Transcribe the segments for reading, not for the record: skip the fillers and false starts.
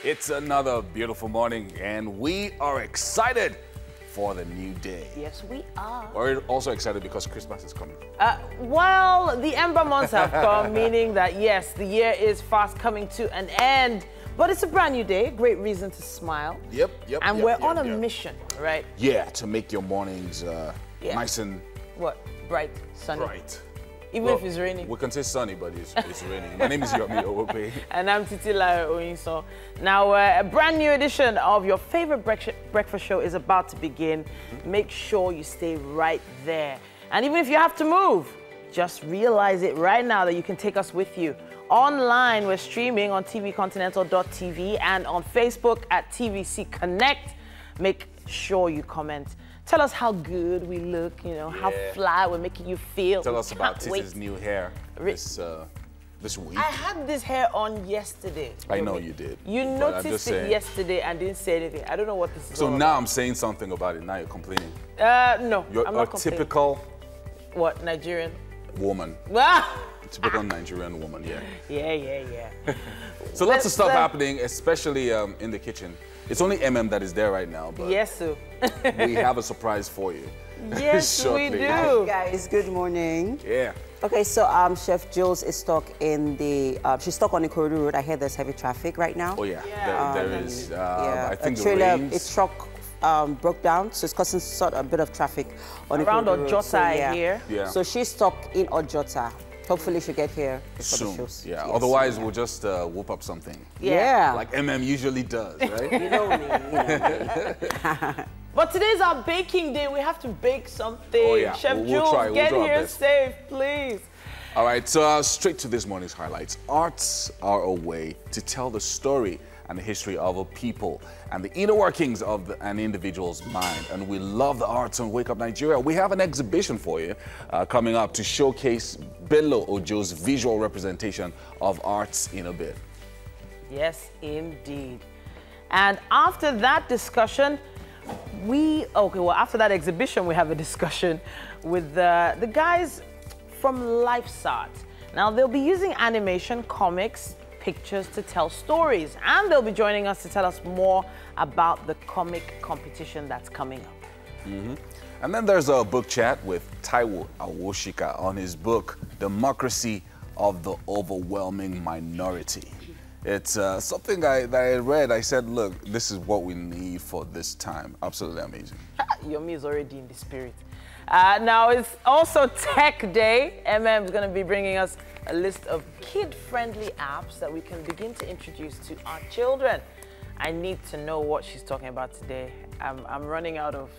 It's another beautiful morning, and we are excited for the new day. Yes, we are. We're also excited because Christmas is coming. Well, the Ember months have come, meaning that, yes, the year is fast coming to an end. But it's a brand new day, great reason to smile. Yep. And we're on a mission, right? Yeah, to make your mornings nice and... What? Bright, sunny. Bright. Even if it's raining. We can say sunny, but it's raining. My name is Yomi Owope. And I'm Titila Oyinso. Now, a brand new edition of your favorite breakfast show is about to begin. Make sure you stay right there. And even if you have to move, just realize it right now that you can take us with you. Online, we're streaming on tvcontinental.tv and on Facebook at TVC Connect. Make sure you comment. Tell us how good we look, you know, how fly we're making you feel. Tell us about Titi's new hair this week. I had this hair on yesterday. I know you did. You noticed it yesterday and didn't say anything. I don't know what this is. So now I'm saying something about it. Now you're complaining. No, You're I'm not a complaining. typical... What, Nigerian? Woman. Ah! Typical Nigerian woman, yeah. Yeah. So lots of stuff happening, especially in the kitchen. It's only MM that is there right now, but yes, sir. we have a surprise for you. Yes, we do. Hi guys, good morning. Yeah. Okay, so Chef Jules is stuck in the, she's stuck on the corridor road. I hear there's heavy traffic right now. Oh yeah, there is. I think a trailer, the rains. its truck broke down, so it's causing sort of a bit of traffic on Around the corridor road. Ojota here. Yeah. So she's stuck in Ojota. Hopefully she'll get here Soon. for the shows. Yeah. Yes, Otherwise, we'll just whoop up something. Yeah. Like MM usually does, right? You know me. But today's our baking day. We have to bake something. Oh, yeah. Chef We'll Jules, try. We'll get do our here best. safe, please. All right, so straight to this morning's highlights. Arts are a way to tell the story and the history of a people and the inner workings of an individual's mind. And we love the arts on Wake Up Nigeria. We have an exhibition for you coming up to showcase Bello Ojo's visual representation of arts in a bit. Yes, indeed. And after that discussion, after that exhibition, we have a discussion with the guys from LifeSart. Now, they'll be using animation, comics, pictures to tell stories, and they'll be joining us to tell us more about the comic competition that's coming up. And then there's a book chat with Taiwo Awoshika on his book, Democracy of the Overwhelming Minority. It's something that I read. I said, look, this is what we need for this time. Absolutely amazing. Yomi is already in the spirit. Now, it's also Tech Day. MM is going to be bringing us a list of kid-friendly apps that we can begin to introduce to our children. I need to know what she's talking about today. I'm running out of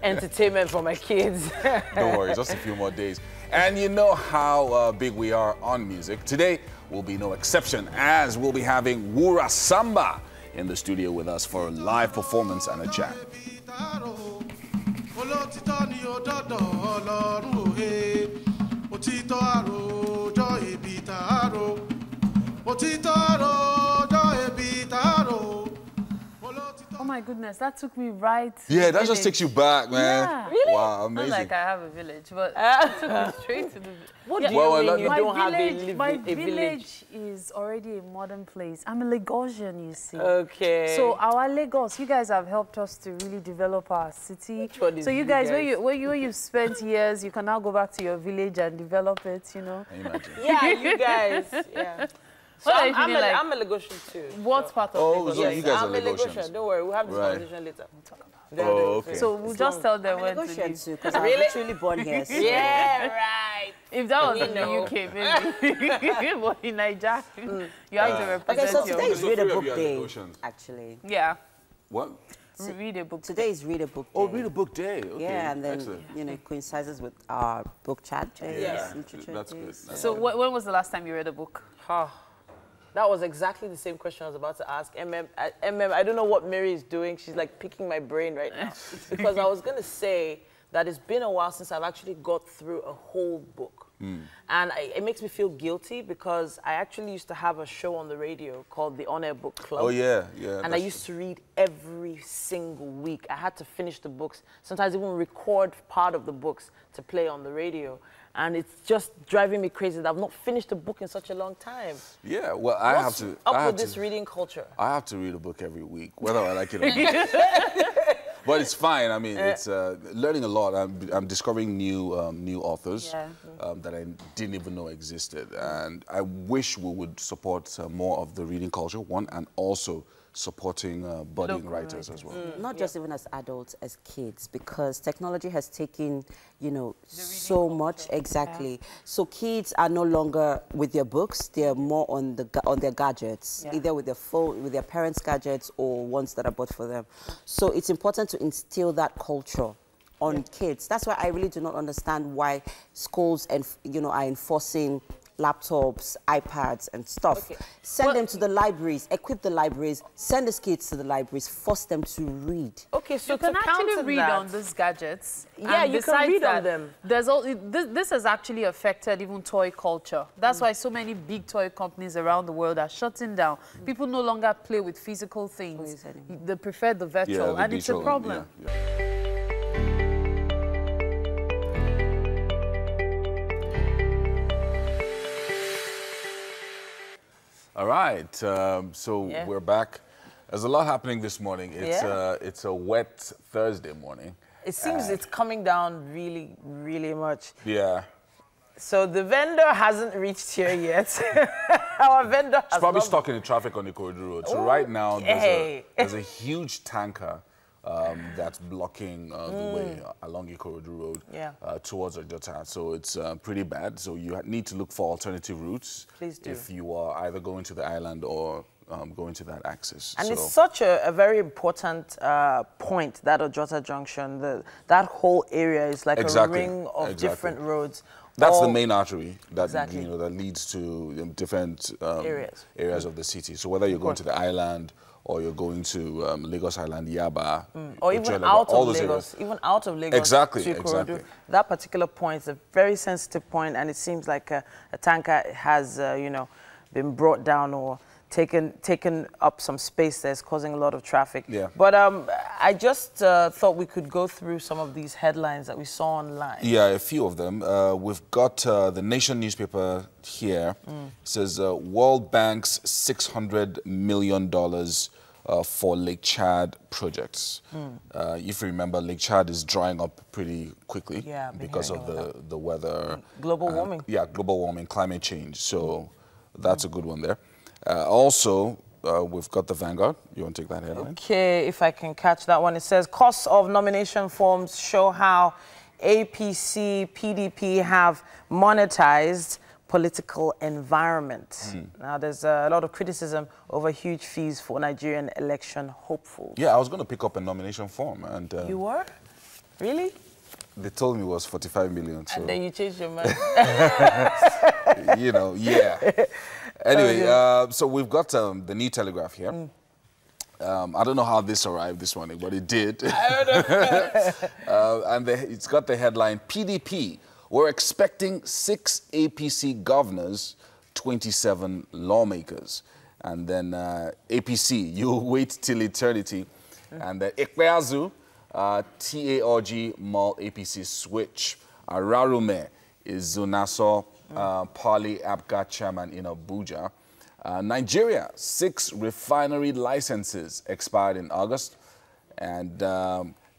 entertainment for my kids. Don't worry, just a few more days. And you know how big we are on music. Today will be no exception, as we'll be having Wura Samba in the studio with us for a live performance and a chat. Oh my goodness, that took me right. Yeah, that just takes you back, man. Yeah. Really? Wow, amazing. Not like I have a village, but it took me straight to the village. What do you mean you my don't have my a village is already a modern place. I'm a Lagosian, you see. Okay. So our Lagos, you guys have helped us to really develop our city. So you guys, where you've spent years, you can now go back to your village and develop it, you know. Can you imagine? Yeah, you guys. Yeah. So What are you feeling like? I'm a Lagosian too. What part of Lagos? so you guys are I'm a Lagosians. Lagosian. Don't worry, we'll have this Right. conversation later. We'll talk about it. Oh, okay. So we'll just tell them when to leave. too, because I'm Really? actually born here. So. Yeah, right. If that was We in know. the UK, maybe. But in Nigeria, you have to represent Okay, so your today is So read a three of book you are day, Lagosians. actually. Yeah, What? read a book. Today is read a book day. Oh, read a book day. Okay. Yeah, and then, excellent. you know, it coincides with our book chat days, Yeah, literature that's good. days. That's So when was the last time you read a book? That was exactly the same question I was about to ask. MM, I don't know what Mary is doing. She's like picking my brain right now. Because I was going to say that it's been a while since I've actually got through a whole book. And it makes me feel guilty because I actually used to have a show on the radio called the On Air Book Club. Oh, yeah, yeah. And I used to read every single week. I had to finish the books, sometimes even record part of the books to play on the radio. And it's just driving me crazy that I've not finished a book in such a long time. Yeah, well, What's up with this reading culture? I have to read a book every week, whether I like it or not. But it's fine. I mean, it's learning a lot. I'm discovering new authors that I didn't even know existed. And I wish we would support more of the reading culture, one, and also supporting budding writers as well. Not just even as adults, as kids, because technology has taken, you know, so much. Exactly. Yeah. So kids are no longer with their books; they're more on their gadgets, either with their phone, with their parents' gadgets, or ones that are bought for them. So it's important to instill that culture on kids. That's why I really do not understand why schools and are enforcing laptops, iPads, and stuff. Send them to the libraries, equip the libraries, send the kids to the libraries, force them to read. Okay, so you can actually read on these gadgets. Yeah, you can read on them. There's all, this has actually affected even toy culture. That's why so many big toy companies around the world are shutting down. People no longer play with physical things. They prefer the virtual, and it's a problem. All right, so we're back. There's a lot happening this morning. It's a wet Thursday morning. It seems it's coming down really, really much. Yeah. So the vendor hasn't reached here yet. Our vendor has probably stuck in the traffic on the Ikorodu Road. So right now there's a huge tanker that's blocking the way along Ikorodu Road towards Ojota. So it's pretty bad. So you need to look for alternative routes. Please do. If you are either going to the island or going to that axis. And it's such a very important point, that Ojota Junction. That whole area is like a ring of different roads. That's the main artery that that leads to different areas of the city. So whether you're going to the island or you're going to Lagos Island, Yaba, or even out of Lagos, to that particular point is a very sensitive point, and it seems like a tanker has, been brought down or taken up some space that's causing a lot of traffic. Yeah. But I just thought we could go through some of these headlines that we saw online. Yeah, a few of them. We've got the Nation newspaper here. It says World Bank's $600 million for Lake Chad projects. If you remember, Lake Chad is drying up pretty quickly because of the weather. Global warming. Yeah, global warming, climate change. So that's a good one there. Also, we've got the Vanguard. You want to take that headline? Okay, if I can catch that one. It says, costs of nomination forms show how APC, PDP have monetized political environment. Now, there's a lot of criticism over huge fees for Nigerian election hopefuls. Yeah, I was going to pick up a nomination form. And you were? Really? They told me it was 45 million. So. And then you changed your mind. Anyway, so we've got the New Telegraph here. I don't know how this arrived this morning, but it did. I don't know. And it's got the headline, PDP, we're expecting 6 APC governors, 27 lawmakers. And then APC, you'll wait till eternity. And then Ekpeazu, TARG, Mall APC switch. Ararume is Zunaso, Parley APGA chairman in Abuja. Nigeria, 6 refinery licenses expired in August. And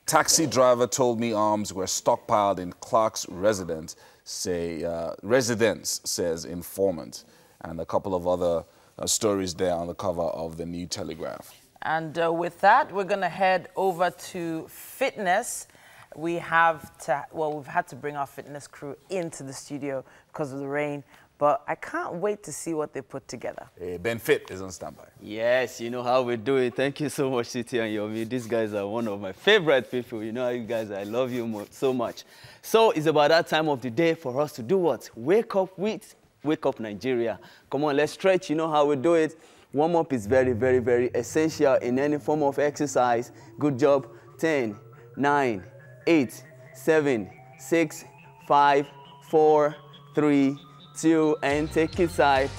taxi driver told me arms were stockpiled in Clark's residence, says informant. And a couple of other stories there on the cover of the New Telegraph. And with that, we're going to head over to fitness. We've had to bring our fitness crew into the studio because of the rain. But I can't wait to see what they put together. Ben Fit is on standby. Yes, you know how we do it. Thank you so much, Titi and Yomi. These guys are one of my favorite people. You know how you guys, I love you so much. So it's about that time of the day for us to do what? Wake Up Nigeria. Come on, let's stretch. You know how we do it. Warm-up is very, very, very essential in any form of exercise. Good job. 10, 9, 8, 7, 6, 5, 4, 3, 2, and take it side.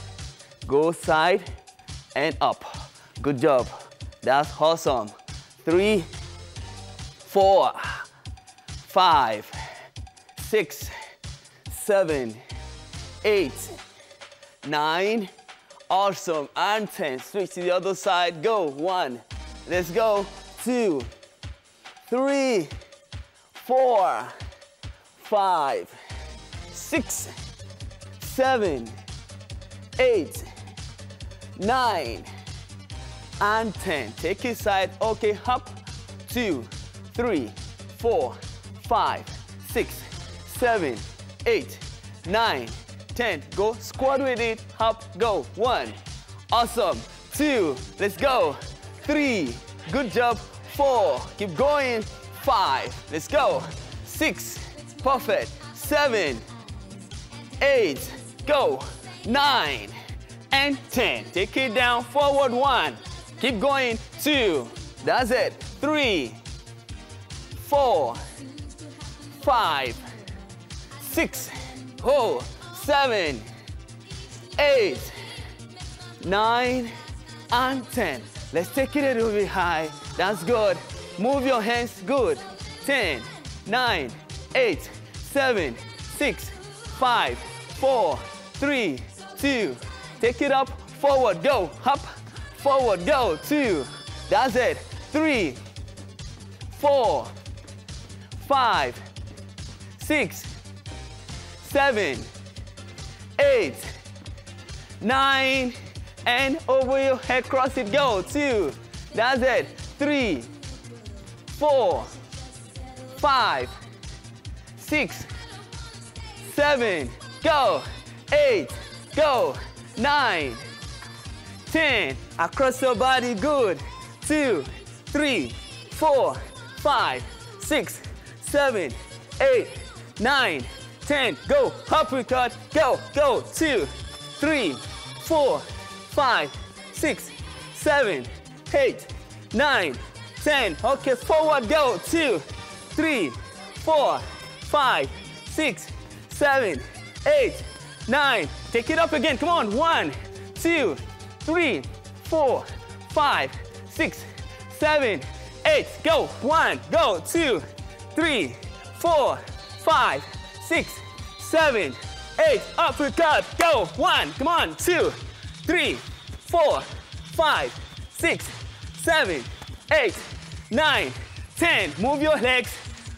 Go side and up. Good job. That's awesome. 3, 4, 5, 6, 7, 8, 9. Awesome. And 10. Switch to the other side. Go. 1. Let's go. 2, 3, 4, 5, 6, 7, 8, 9, and 10. Take it side. Okay, hop. 2, 3, 4, 5, 6, 7, 8, 9, 10. Go squat with it. Hop. Go. 1. Awesome. 2. Let's go. 3. Good job. 4. Keep going. 5. Let's go. 6. Perfect. 7, 8. Go. 9 and 10. Take it down. Forward. 1. Keep going. 2. That's it. 3, 4, 5, 6. Oh, 7, 8, 9, and 10. Let's take it a little bit high. That's good. Move your hands. Good. 10, 9, 8, 7, 6, 5, 4, 3, 2. Take it up. Forward. Go. Up. Forward. Go. 2. That's it. 3, 4, 5, 6, 7, 8, 9, and over your head, cross it, go. 2. That's it. 3, 4, 5, 6, 7, go. 8, go. 9, 10. Across your body, good. 2, 3, 4, 5, 6, 7, 8, 9, 10. Go. Uppercut. Go. Go. 2, 3, 4, 5, 6, 7, 8, 9, 10. Okay, forward. Go. 2, 3, 4, 5, 6, 7, 8, 9. Take it up again. Come on. 1, 2, 3, 4, 5, 6, 7, 8. Go. 1. Go. 2, 3, 4, 5, 6, 7, 8. Uppercut. Go. 1. Come on. 2, 3, 4, 5, 6, 7, 8, 9, 10. Move your legs.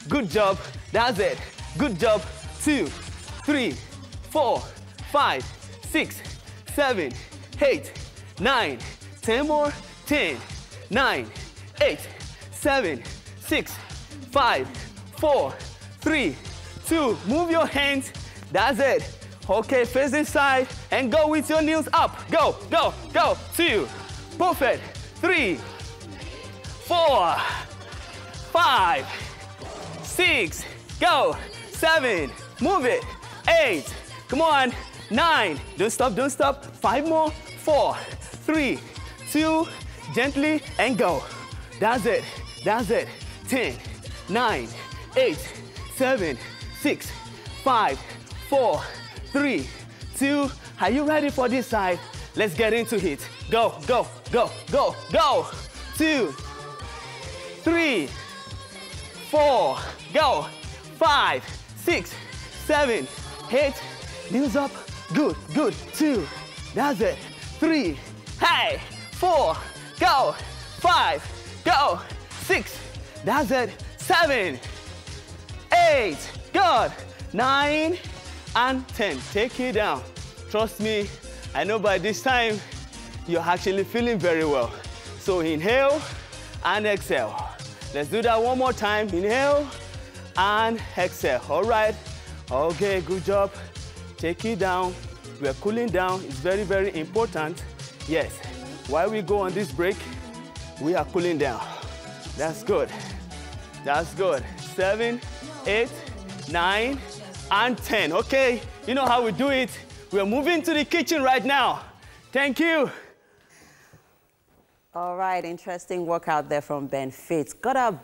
Good job. That's it. Good job. 2, 3, 4, 5, 6, 7, 8, 9, 10 more. 10, 9, 8, 7, 6, 5, 4, 3, 2. Move your hands. That's it. Okay, face this side and go with your knees up. Go, go, go. 2. Perfect. 3, 4, 5, 6. Go. 7. Move it. 8. Come on. 9. Don't stop, don't stop. 5 more. 4, 3, 2. Gently and go. That's it. That's it. 10, 9, 8, 7, 6, 5, 4, 3, 2. Are you ready for this side? Let's get into it. Go, go, go, go, go. 2, 3, 4, go. 5, 6, 7, 8. Knees up. Good, good. 2. That's it. 3. Hey. 4. Go. 5. Go. 6. That's it. 7. 8. Good. 9 and 10. Take it down. Trust me, I know by this time you're actually feeling very well. So inhale and exhale. Let's do that one more time. Inhale and exhale. All right. Okay, good job. Take it down. We're cooling down. It's very, very important. Yes. While we go on this break, we are cooling down. That's good. That's good. 7, 8, 9, and 10. Okay, you know how we do it. We're moving to the kitchen right now. Thank you. All right, interesting workout there from Ben Fitz. Got our,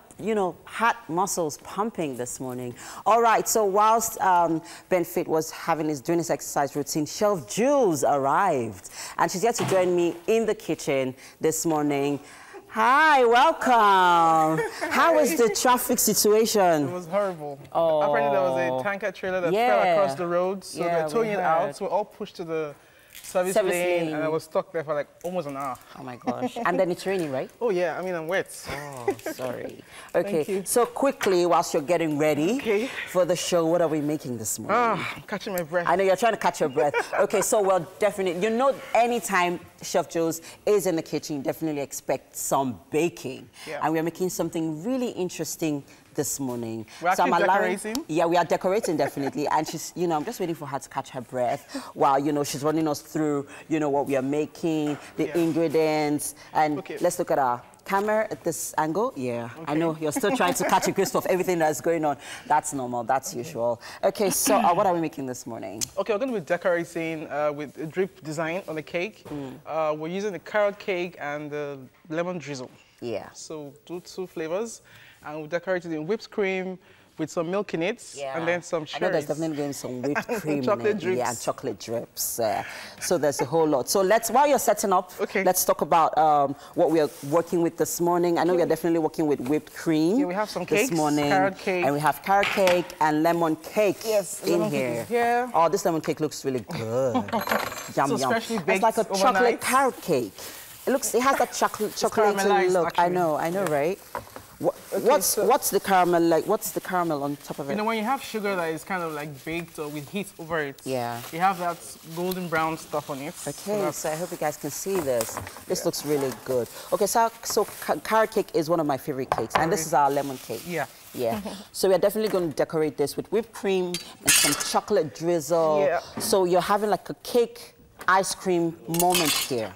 heart muscles pumping this morning. All right, so whilst Ben Fitz was doing his exercise routine, Chef Jules arrived. And she's here to join me in the kitchen this morning. Hi, welcome. How was the traffic situation? It was horrible. Oh. Apparently there was a tanker trailer that fell across the road, so they're towing it out. So we're all pushed to the service lane, and I was stuck there for like almost an hour. Oh my gosh. And then it's raining, right? Oh yeah, I mean, I'm wet. Oh, sorry. Okay, so quickly, whilst you're getting ready for the show, what are we making this morning? I'm catching my breath. I know you're trying to catch your breath. Okay, so well, definitely, anytime Chef Jules is in the kitchen, definitely expect some baking. Yeah. And we're making something really interesting this morning. We're actually decorating? Yeah, we are decorating, definitely. And she's, I'm just waiting for her to catch her breath while, she's running us through, what we are making, the ingredients. And let's look at our camera at this angle. Yeah, I know you're still trying to catch a grasp of everything that's going on. That's normal, that's usual. Okay, so what are we making this morning? Okay, we're going to be decorating with a drip design on the cake. We're using the carrot cake and the lemon drizzle. Yeah. So two flavors. And we decorated in whipped cream with some milk in it, and then some cherries. I know there's definitely going to be some whipped cream chocolate drips. Yeah, and chocolate drips. So there's a whole lot. So while you're setting up, let's talk about what we are working with this morning. I know we're definitely working with whipped cream. Yeah, we have some cakes, this morning, carrot cake. And we have carrot cake and lemon cake in here. Yeah. Oh, this lemon cake looks really good. Yum, so yum. Baked it's like a chocolate carrot cake. It has that chocolatey look. Actually. I know, right? What's the caramel like? What's the caramel on top of it? When you have sugar that is kind of like baked or with heat over it, you have that golden brown stuff on it. Okay, so I hope you guys can see this. This looks really good. Okay, so carrot cake is one of my favorite cakes, and this is our lemon cake. Yeah. Yeah. So we're definitely going to decorate this with whipped cream and some chocolate drizzle. Yeah. So you're having like a cake ice cream moment here,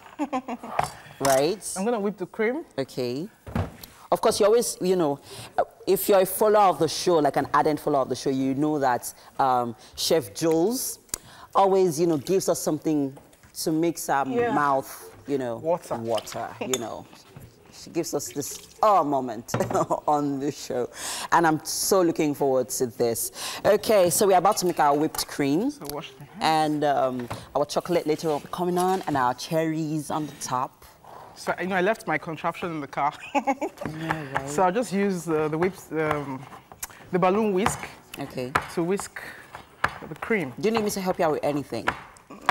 right? I'm gonna whip the cream. Okay. Of course, you always, if you're a follower of the show, like an ardent follower of the show, you know that Chef Jules always, gives us something to mix our mouth, water, She gives us this moment on the show. And I'm so looking forward to this. Okay, so we're about to make our whipped cream. So wash my hands. And our chocolate later on coming on, and our cherries on the top. So, I left my contraption in the car. So I'll just use the balloon whisk to whisk the cream. Do you need me to help you out with anything?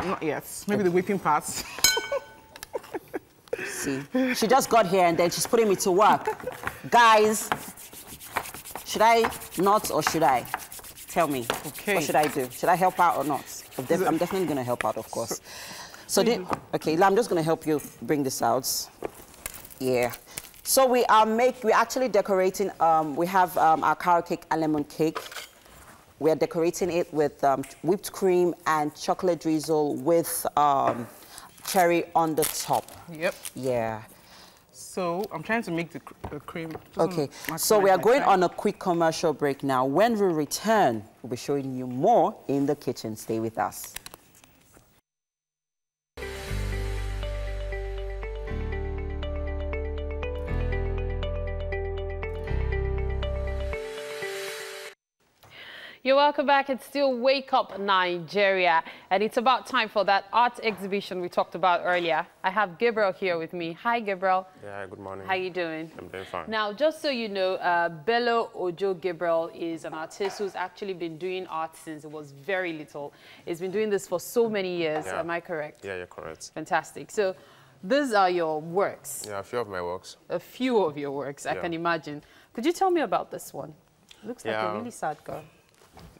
Not yet. Maybe the whipping parts. See, she just got here and then she's putting me to work. Guys, should I not or should I? Tell me. Okay. What should I do? Should I help out or not? I'm definitely going to help out, of course. So I'm just going to help you bring this out. Yeah. So we're actually decorating, we have our carrot cake and lemon cake. We're decorating it with whipped cream and chocolate drizzle with cherry on the top. Yep. Yeah. So I'm trying to make the cream. Okay, so we are going on a quick commercial break now. When we return, we'll be showing you more in the kitchen. Stay with us. You're welcome back. It's still Wake Up Nigeria, and it's about time for that art exhibition we talked about earlier. I have Gabriel here with me. Hi, Gabriel. Yeah, good morning. How you doing? I'm doing fine. Now, just so you know, Bello Ojo Gabriel is an artist who's actually been doing art since it was very little. He's been doing this for so many years. Yeah. Am I correct? Yeah, you're correct. Fantastic. So these are your works. Yeah, a few of my works. A few of your works, I can imagine. Could you tell me about this one? Looks like a really sad girl.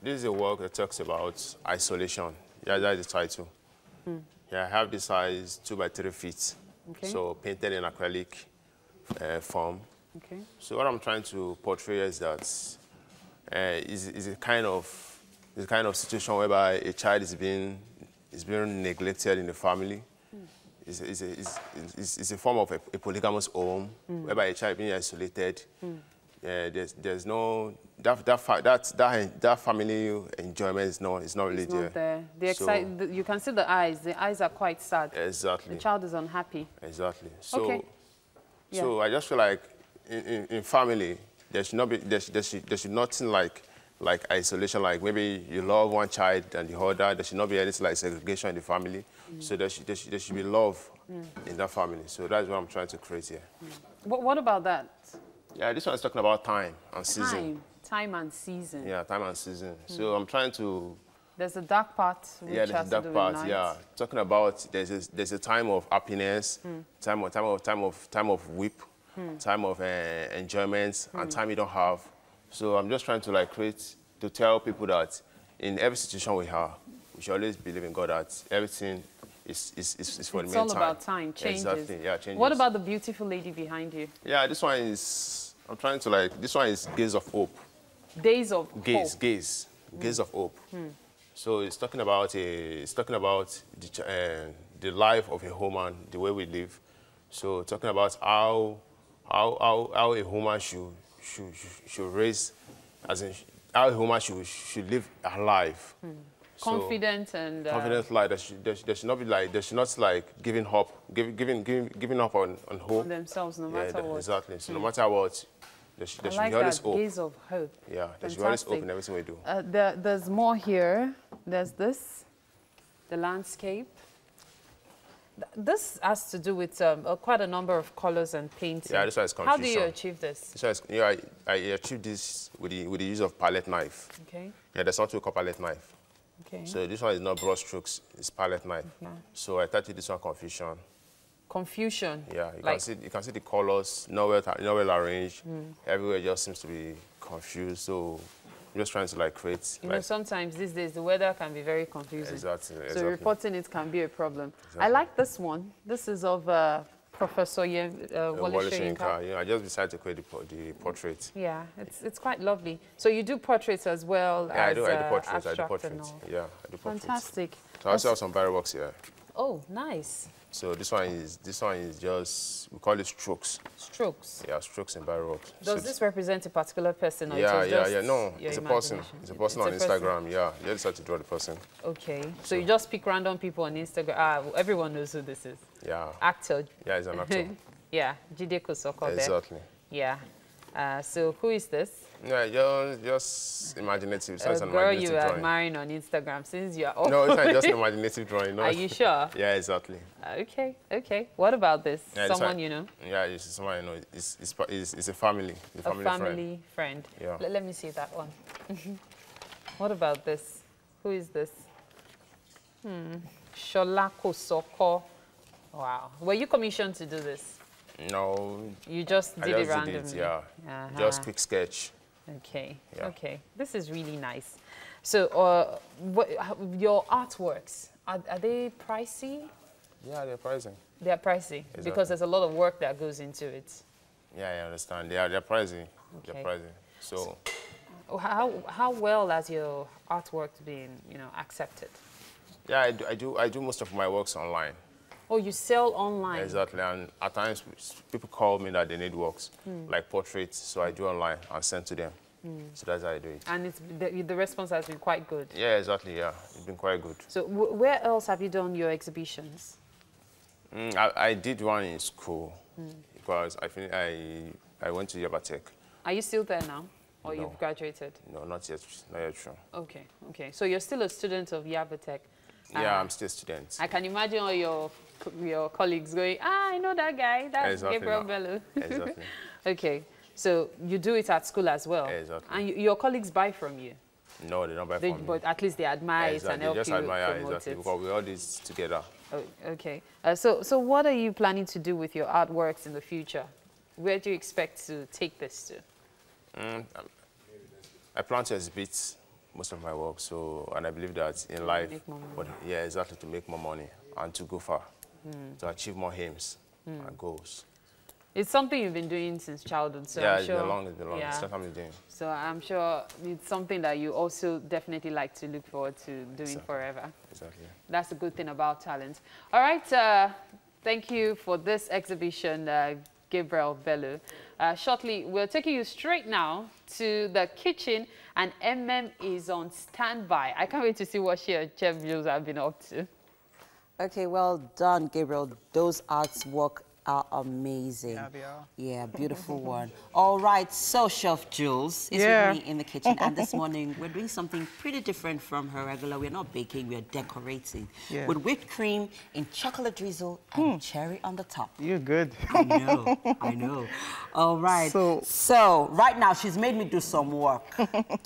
This is a work that talks about isolation. Yeah, that's the title. Yeah, I have this size 2 by 3 feet. Okay. So painted in acrylic form. Okay. So what I'm trying to portray is that is a kind of situation whereby a child is being neglected in the family. It's a form of a polygamous home whereby a child being isolated. There's no that family enjoyment is not really there. You can see the eyes. The eyes are quite sad. Exactly. The child is unhappy. Exactly. So Yeah. So I just feel like in family, there should not be, there should nothing like isolation, like maybe you love one child and the other. There should not be anything like segregation in the family. So there should be love in that family. So that's what I'm trying to create here. What about that? Yeah, this one is talking about time and season. Time and season. Yeah, time and season. So I'm trying to... There's a dark part which yeah, there's has a dark to do part. with night. Yeah, talking about there's a time of happiness, time of weep, time of enjoyment, and time you don't have. So I'm just trying to like to tell people that in every situation we have, we should always believe in God that everything is for the main time. It's all about time, changes. Exactly, yeah, changes. What about the beautiful lady behind you? Yeah, this one is, I'm trying to like, this one is Gaze of Hope. Days of Hope. Gaze of Hope. So it's talking about the life of a woman, the way we live. So talking about how a woman should raise, as in how a woman should live her life. Confident and confident life. There should not be like giving up on hope. on themselves, no matter what. Exactly. So no matter what, there should be always hope. Gaze of hope. Yeah, there should be always hope in everything we do. There's more here. There's this, the landscape. This has to do with quite a number of colors and painting. Yeah, this one is confusion. How do you achieve this? This one is, you know, I achieved this with the use of palette knife. Okay. Yeah, there's something called palette knife. Okay. So this one is not brush strokes, it's palette knife. Okay. So I titled this one Confusion. Confusion. Yeah, you can see the colors, not well arranged. Everywhere just seems to be confused. So I'm just trying to like create. You know, sometimes these days the weather can be very confusing. Exactly. So reporting it can be a problem. Exactly. I like this one. This is of Professor Wole Soyinka. Yeah, I just decided to create the portrait. Yeah, it's quite lovely. So you do portraits as well Yeah, as I do portraits. I do abstract and portraits. all. Yeah, I do portraits. Fantastic. So I also have some barrel works here. Oh, nice. So this one is just, we call it strokes. Strokes. Yeah, strokes and barrel works. Does this represent a particular person or Yeah, it was just no, your it's a person. imagination? It's a person on Instagram. Yeah, you decided to draw the person. Okay, so you just pick random people on Instagram. Everyone knows who this is. Yeah. Actor. Yeah, he's an actor. Yeah, Jide Kosoko. Exactly. Yeah. So who is this? Yeah, just imaginative. So it's an girl imaginative you are drawing. admiring on Instagram since you are off. No, it's not just imaginative drawing. No. Are you sure? Yeah, exactly. Okay. What about this? Yeah, someone you know? Yeah, it's someone I know. It's a family. A family friend. Yeah. Let me see that one. What about this? Who is this? Shola Kosoko. Wow. Were you commissioned to do this? No. You just did it randomly? Did it, yeah. Just quick sketch. Okay. Yeah. Okay. This is really nice. So, your artworks, are they pricey? Yeah, they're pricey. They're pricey because there's a lot of work that goes into it. Yeah, I understand. They're pricey. Okay. They're pricey. So, how well has your artwork been, accepted? Yeah, I do most of my works online. Oh, you sell online? Exactly, and at times people call me that they need works, like portraits, so I do online and send to them. So that's how I do it. And the response has been quite good? Yeah, exactly, yeah. It's been quite good. So where else have you done your exhibitions? I did one in school because I went to Yabatech. Are you still there now? Or No. you've graduated? No, not yet true. Okay. So you're still a student of Yabatech? Yeah, I'm still a student. I can imagine all your colleagues going, I know that guy, that's exactly, Gabriel Bello. Exactly. Okay, so you do it at school as well? Exactly. And your colleagues buy from you? No, they don't buy from me. But at least they admire it and help They just you admire, promote exactly, it. because we all do this together. Oh, okay. So what are you planning to do with your artworks in the future? Where do you expect to take this to? I plan to exhibit most of my work, and I believe that in life, make more money. yeah, exactly, to make more money and to go far, to achieve more aims and goals. It's something you've been doing since childhood, so yeah, I'm sure. It's been long. Yeah. It's not something I'm doing. So I'm sure it's something that you also definitely like to look forward to doing forever. Exactly. That's the good thing about talent. All right, thank you for this exhibition, Gabriel Bello. Shortly, we're taking you straight now to the kitchen, and is on standby. I can't wait to see what she and Chef Jules have been up to. Okay, well done, Gabriel. Those artwork are amazing. Yeah, they are. Yeah, beautiful one. All right, so Chef Jules is with me in the kitchen, and this morning we're doing something pretty different from her regular. We're not baking, we're decorating with whipped cream in chocolate drizzle and cherry on the top. You're good. I know, I know. All right. So right now she's made me do some work.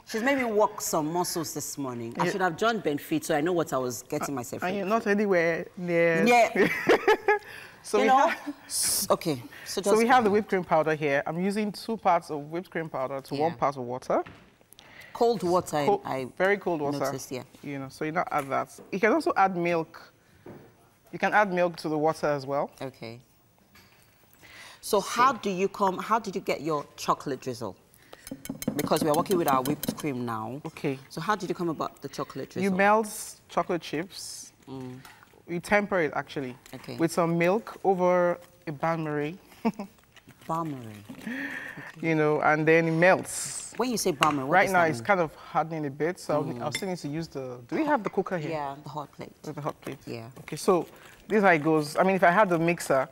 She's made me work some muscles this morning. I should have joined Benfit, so I know what I was getting myself And into. you're not anywhere near. Yeah. So you we know, have, okay. So we have the whipped cream powder here. I'm using 2 parts of whipped cream powder to 1 part of water. Cold water. Very cold water. Noticed, You know, so you not add that. You can also add milk. You can add milk to the water as well. Okay. So how did you get your chocolate drizzle? Because we're working with our whipped cream now. Okay. So how did you come about the chocolate drizzle? You melt chocolate chips. You temper it actually with some milk over a bain-marie. Bain-marie. You know, and then it melts. When you say bain-marie, what right now it's kind of hardening a bit, so I was thinking to use the. Do we have the cooker here? Yeah, the hot plate. The hot plate. Yeah. Okay, so this is how it goes. I mean, if I had the mixer,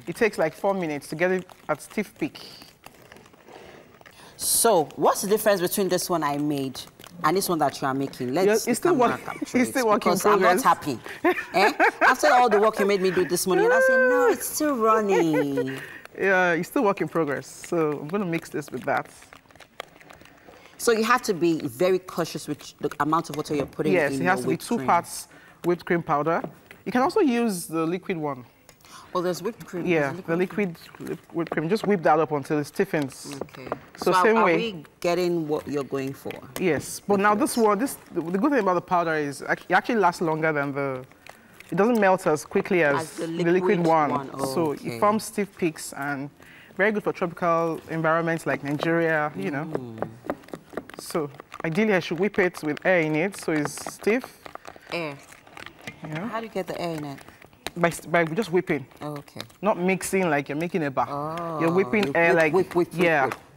it takes like 4 minutes to get it at stiff peak. So what's the difference between this one I made and this one that you are making? Let's it's still working because I'm not happy. After all the work you made me do this morning, and I said, no, it's still running. Yeah, it's still work in progress. So I'm going to mix this with that. So you have to be very cautious with the amount of water you're putting in. Yes, it has to be 2 parts whipped cream powder. You can also use the liquid one. Oh, there's whipped cream. Yeah, the liquid whipped cream. Just whip that up until it stiffens. Okay. So same way. Are we getting what you're going for? Yes, but now this one, the good thing about the powder is it actually lasts longer than the. It doesn't melt as quickly as the liquid one. Oh, so it forms stiff peaks and very good for tropical environments like Nigeria. You know. So ideally, I should whip it with air in it, so it's stiff. Air. Yeah. How do you get the air in it? By just whipping. Oh, okay. Not mixing like you're making a bar. Oh, you're whipping air like whip,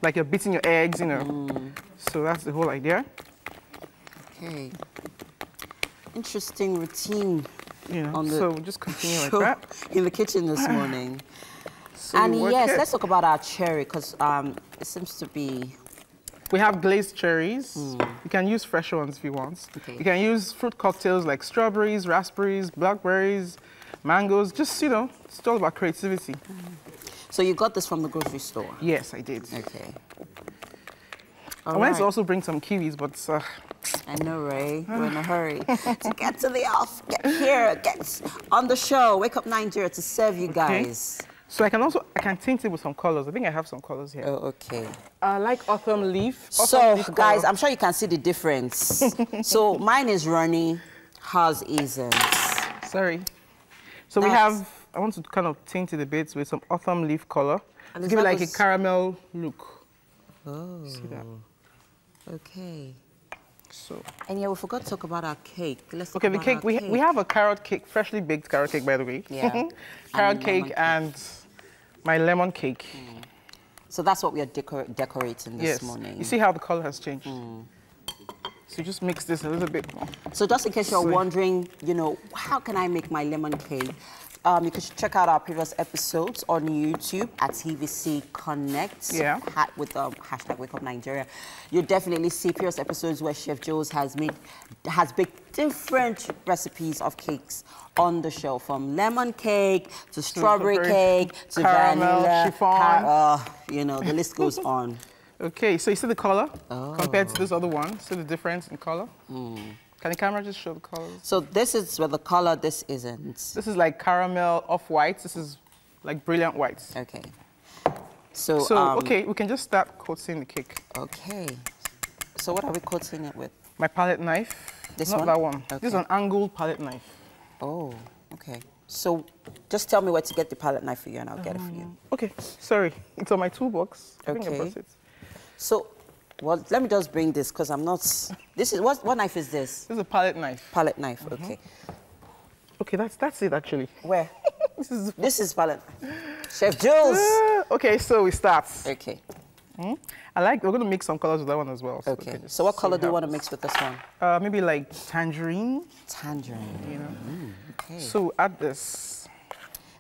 like you're beating your eggs, you know. So that's the whole idea. Okay. Interesting routine. You know. On the so just continue like that. In the kitchen this morning. So and yes, let's talk about our cherry because it seems to be. We have glazed cherries. You can use fresh ones if you want. Okay. You can use fruit cocktails like strawberries, raspberries, blackberries, mangoes. Just, you know, it's all about creativity. So you got this from the grocery store? Yes, I did. Okay. I wanted to also bring some kiwis, but... I know, Ray. We're in a hurry to get to the off, get here, get on the show. Wake Up Nigeria to serve you guys. So I can tint it with some colors. I think I have some colors here. Oh, okay. I like autumn leaf. So, guys, I'm sure you can see the difference. So mine is runny, hers isn't. Sorry. So we have, I want to kind of tint it a bit with some autumn leaf color. To give it like a caramel look. Oh. See that? Okay. So. And yeah, we forgot to talk about our cake. Let's talk about the cake. We have a carrot cake, freshly baked carrot cake, by the way. Yeah. Carrot cake and my lemon cake. So that's what we are decorating this morning. You see how the color has changed? So just mix this a little bit more. So just in case you're wondering, you know, how can I make my lemon cake? You can check out our previous episodes on YouTube at TVC Connect with the hashtag Wake Up Nigeria. You'll definitely see previous episodes where Chef Jules has baked different recipes of cakes on the show, from lemon cake to strawberry cake to caramel, vanilla, chiffon. you know, the list goes on. Okay, so you see the color compared to this other one? See the difference in color? Can the camera just show the colors? So this is with the color, this isn't. This is like caramel off-white. This is like brilliant whites. Okay. So okay, we can just start coating the cake. Okay. So what are we coating it with? My palette knife. This Not one? that one. Okay. This is an angled palette knife. Oh, okay. So just tell me where to get the palette knife for you and I'll get it for you. Okay, sorry. It's on my toolbox. I think I Okay. brought it. So, well, let me just bring this because I'm not... This is... What knife is this? This is a palette knife. Palette knife, okay. Okay, that's it actually. Where? This is palette. Chef Jules! Okay, so we start. Okay. We're going to mix some colors with that one as well. Okay. So what color do you want to mix with this one? Maybe like tangerine. Tangerine. You know. Okay. So add this.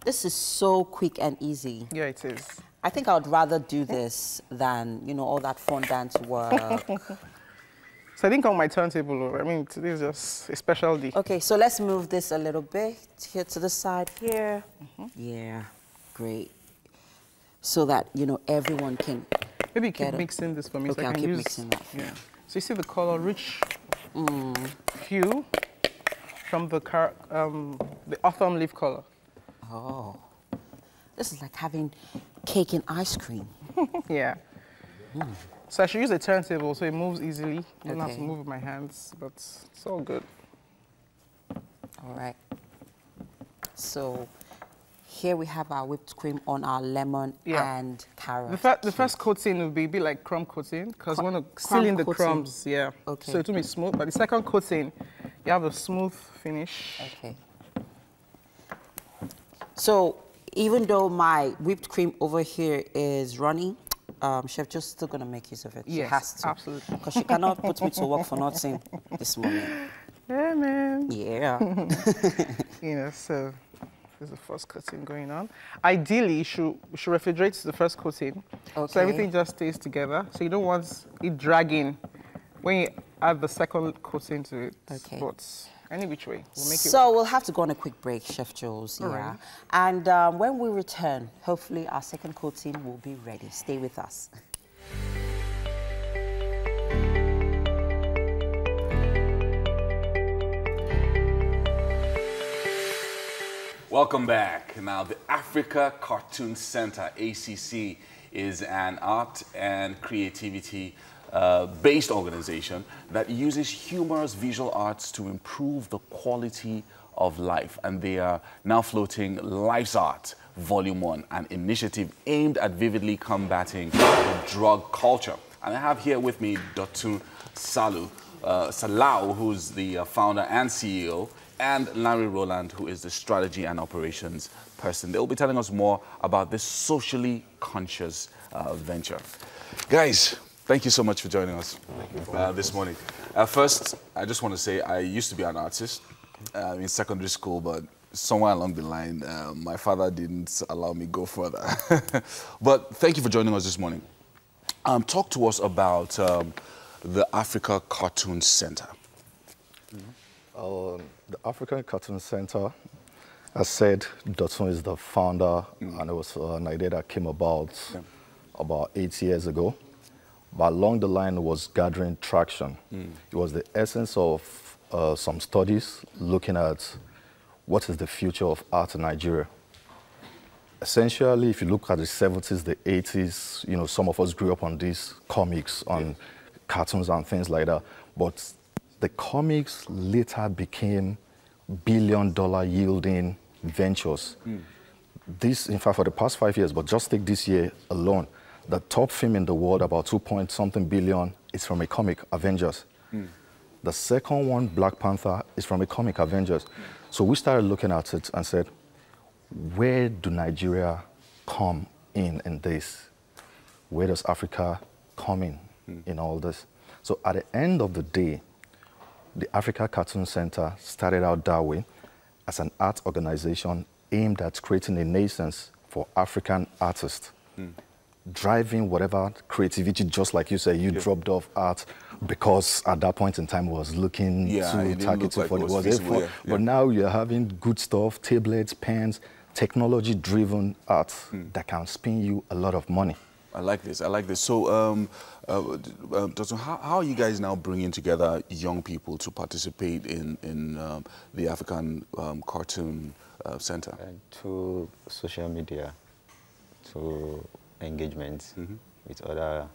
This is so quick and easy. Yeah, it is. I think I would rather do this than, you know, all that fondant work. So I think on my turntable, I mean, today is just a special day. Okay, so let's move this a little bit here to the side here. Yeah, great. So that, you know, everyone can... Maybe you keep mixing this for me. Okay, so I I'll can keep use, mixing that. Yeah. So you see the color, rich hue from the autumn leaf color. Oh, this is like having cake and ice cream. Yeah. So I should use a turntable so it moves easily. I don't have to move with my hands, but it's all good. All right. So here we have our whipped cream on our lemon and carrot. The first coating will be like crumb coating because we want to seal in the crumbs. Yeah. Okay. So it will be smooth. But the second coating, you have a smooth finish. Okay. So even though my whipped cream over here is running, Chef Joe's still going to make use of it. Yes, she has to. Absolutely. Because she cannot put me to work for nothing this morning. Yeah, man. Yeah. You know, so there's the first coating going on. Ideally, we should refrigerate the first coating. Okay. So everything just stays together. So you don't want it dragging when you add the second coating to it. Okay. But any which way, we'll make it. So we'll have to go on a quick break, Chef Jules. All yeah. right. And when we return, hopefully our second coating will be ready. Stay with us. Welcome back. Now, the Africa Cartoon Center, ACC, is an art and creativity based organization that uses humorous visual arts to improve the quality of life. And they are now floating Life's Art Volume 1, an initiative aimed at vividly combating the drug culture. And I have here with me Dotun Salau, who's the founder and CEO, and Larry Rowland, who is the strategy and operations person. They'll be telling us more about this socially conscious venture. Guys, thank you so much for joining us this morning. First, I just want to say I used to be an artist in secondary school, but somewhere along the line, my father didn't allow me go further. But thank you for joining us this morning. Talk to us about the Africa Cartoon Center. The African Cartoon Center, as said, Dotun is the founder, and it was an idea that came about 8 years ago. But along the line, it was gathering traction. It was the essence of some studies looking at what is the future of art in Nigeria. Essentially, if you look at the 70s, the 80s, you know, some of us grew up on these comics, on cartoons and things like that. But the comics later became billion-dollar yielding ventures. This, in fact, for the past 5 years, but just take this year alone, the top film in the world, about 2-point-something billion, is from a comic, Avengers. The second one, Black Panther, is from a comic, Avengers. So we started looking at it and said, where do Nigeria come in this? Where does Africa come in all this? So at the end of the day, the Africa Cartoon Center started out that way as an art organization aimed at creating a nascence for African artists, driving whatever creativity, just like you said, you dropped off art because at that point in time it was looking too targeted for the But now you're having good stuff, tablets, pens, technology-driven art that can spin you a lot of money. I like this. I like this. So, Dr. How are you guys now bringing together young people to participate in the African Cartoon Center? To social media, to engagement with other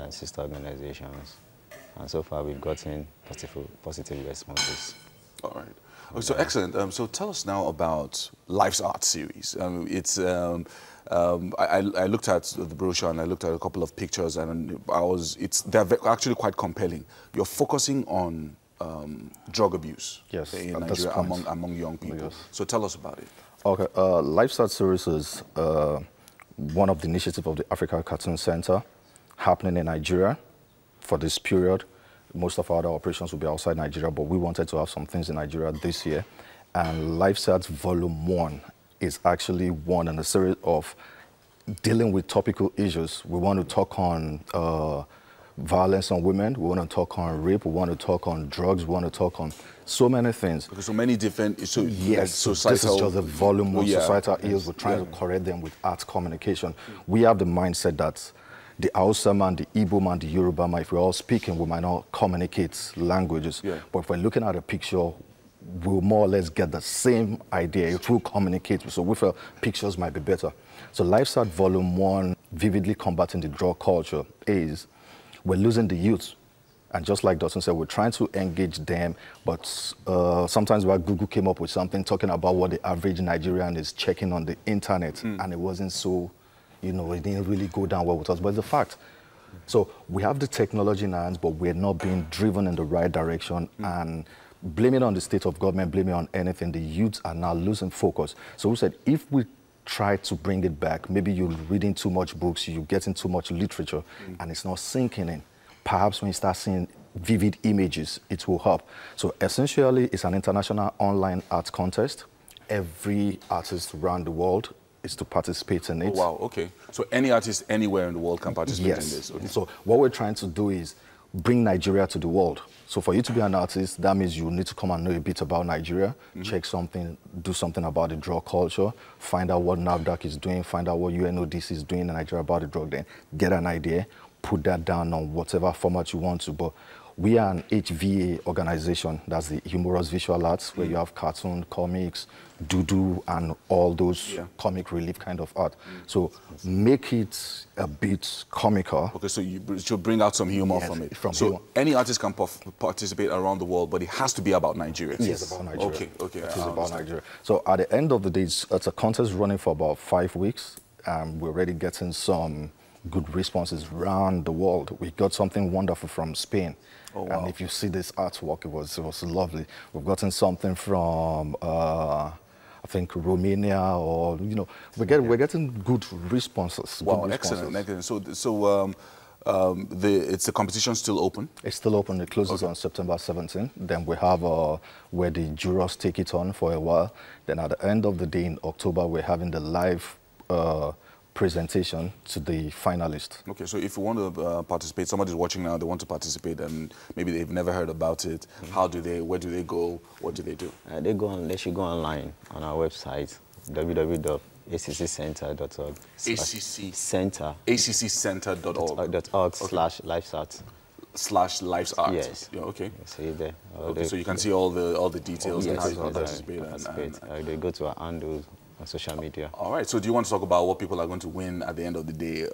sister organizations. And so far, we've gotten positive responses. All right. Oh, so excellent. So tell us now about Life's Art series. It's I looked at the brochure and I looked at a couple of pictures, and they're actually quite compelling. You're focusing on drug abuse in Nigeria among young people. Yes. So tell us about it. Okay, Life's Art series is one of the initiatives of the Africa Cartoon Center happening in Nigeria for this period. Most of our other operations will be outside Nigeria, but we wanted to have some things in Nigeria this year. And Life's Art Volume 1 is actually one in a series of dealing with topical issues. We want to talk on violence on women, we want to talk on rape, we want to talk on drugs, we want to talk on so many things. Because so many different, yes, like societal, this is just a volume of societal ills. We're trying to correct them with art communication. We have the mindset that the Hausa man, the Igbo man, the Yoruba man, if we're all speaking, we might not communicate languages. But if we're looking at a picture, we'll more or less get the same idea if we communicate. So we feel pictures might be better. So LifeSat Volume 1, vividly combating the drug culture, is we're losing the youth. And just like Dotun said, we're trying to engage them, but sometimes where Google came up with something talking about what the average Nigerian is checking on the internet, and it wasn't so, it didn't really go down well with us, but it's a fact. So we have the technology in our hands, but we're not being driven in the right direction, and blaming on the state of government, blaming on anything, the youths are now losing focus. So we said, if we try to bring it back, maybe you're reading too much books, you're getting too much literature, and it's not sinking in. Perhaps when you start seeing vivid images, it will help. So essentially, it's an international online art contest. Every artist around the world is to participate in it. Oh, wow, okay. So any artist anywhere in the world can participate in this? Okay. So what we're trying to do is bring Nigeria to the world. So for you to be an artist, that means you need to come and know a bit about Nigeria, check something, do something about the drug culture, find out what NAFDAC is doing, find out what UNODC is doing in Nigeria about the drug, then get an idea, put that down on whatever format you want to. But we are an HVA organization, that's the humorous visual arts, where you have cartoon, comics, doodoo, and all those comic relief kind of art. So make it a bit comical. Okay, so you should bring out some humor from it. So any artist can participate around the world, but it has to be about Nigeria. Yes, about Nigeria. Okay, okay. It is about Nigeria. So at the end of the day, it's a contest running for about 5 weeks. We're already getting some good responses around the world. We got something wonderful from Spain. Oh, wow. And if you see this artwork, it was lovely. We've gotten something from, I think, Romania, or, we're getting good responses. Wow, good responses. Excellent. So it's the competition still open? It's still open. It closes on September 17th. Then we have where the jurors take it on for a while. Then at the end of the day in October, we're having the live presentation to the finalists. Okay, so if you want to participate, somebody's watching now, they want to participate, and maybe they've never heard about it. How do they? Where do they go? What do they do? They should go online on our website, www.accenter.org. ACC Center. ACCcenter.org. /LifeSart. Yes. Yeah, okay. See there. Okay, so you can see all the details and how you can participate. They go to our handle on social media. All right, so do you want to talk about what people are going to win at the end of the day?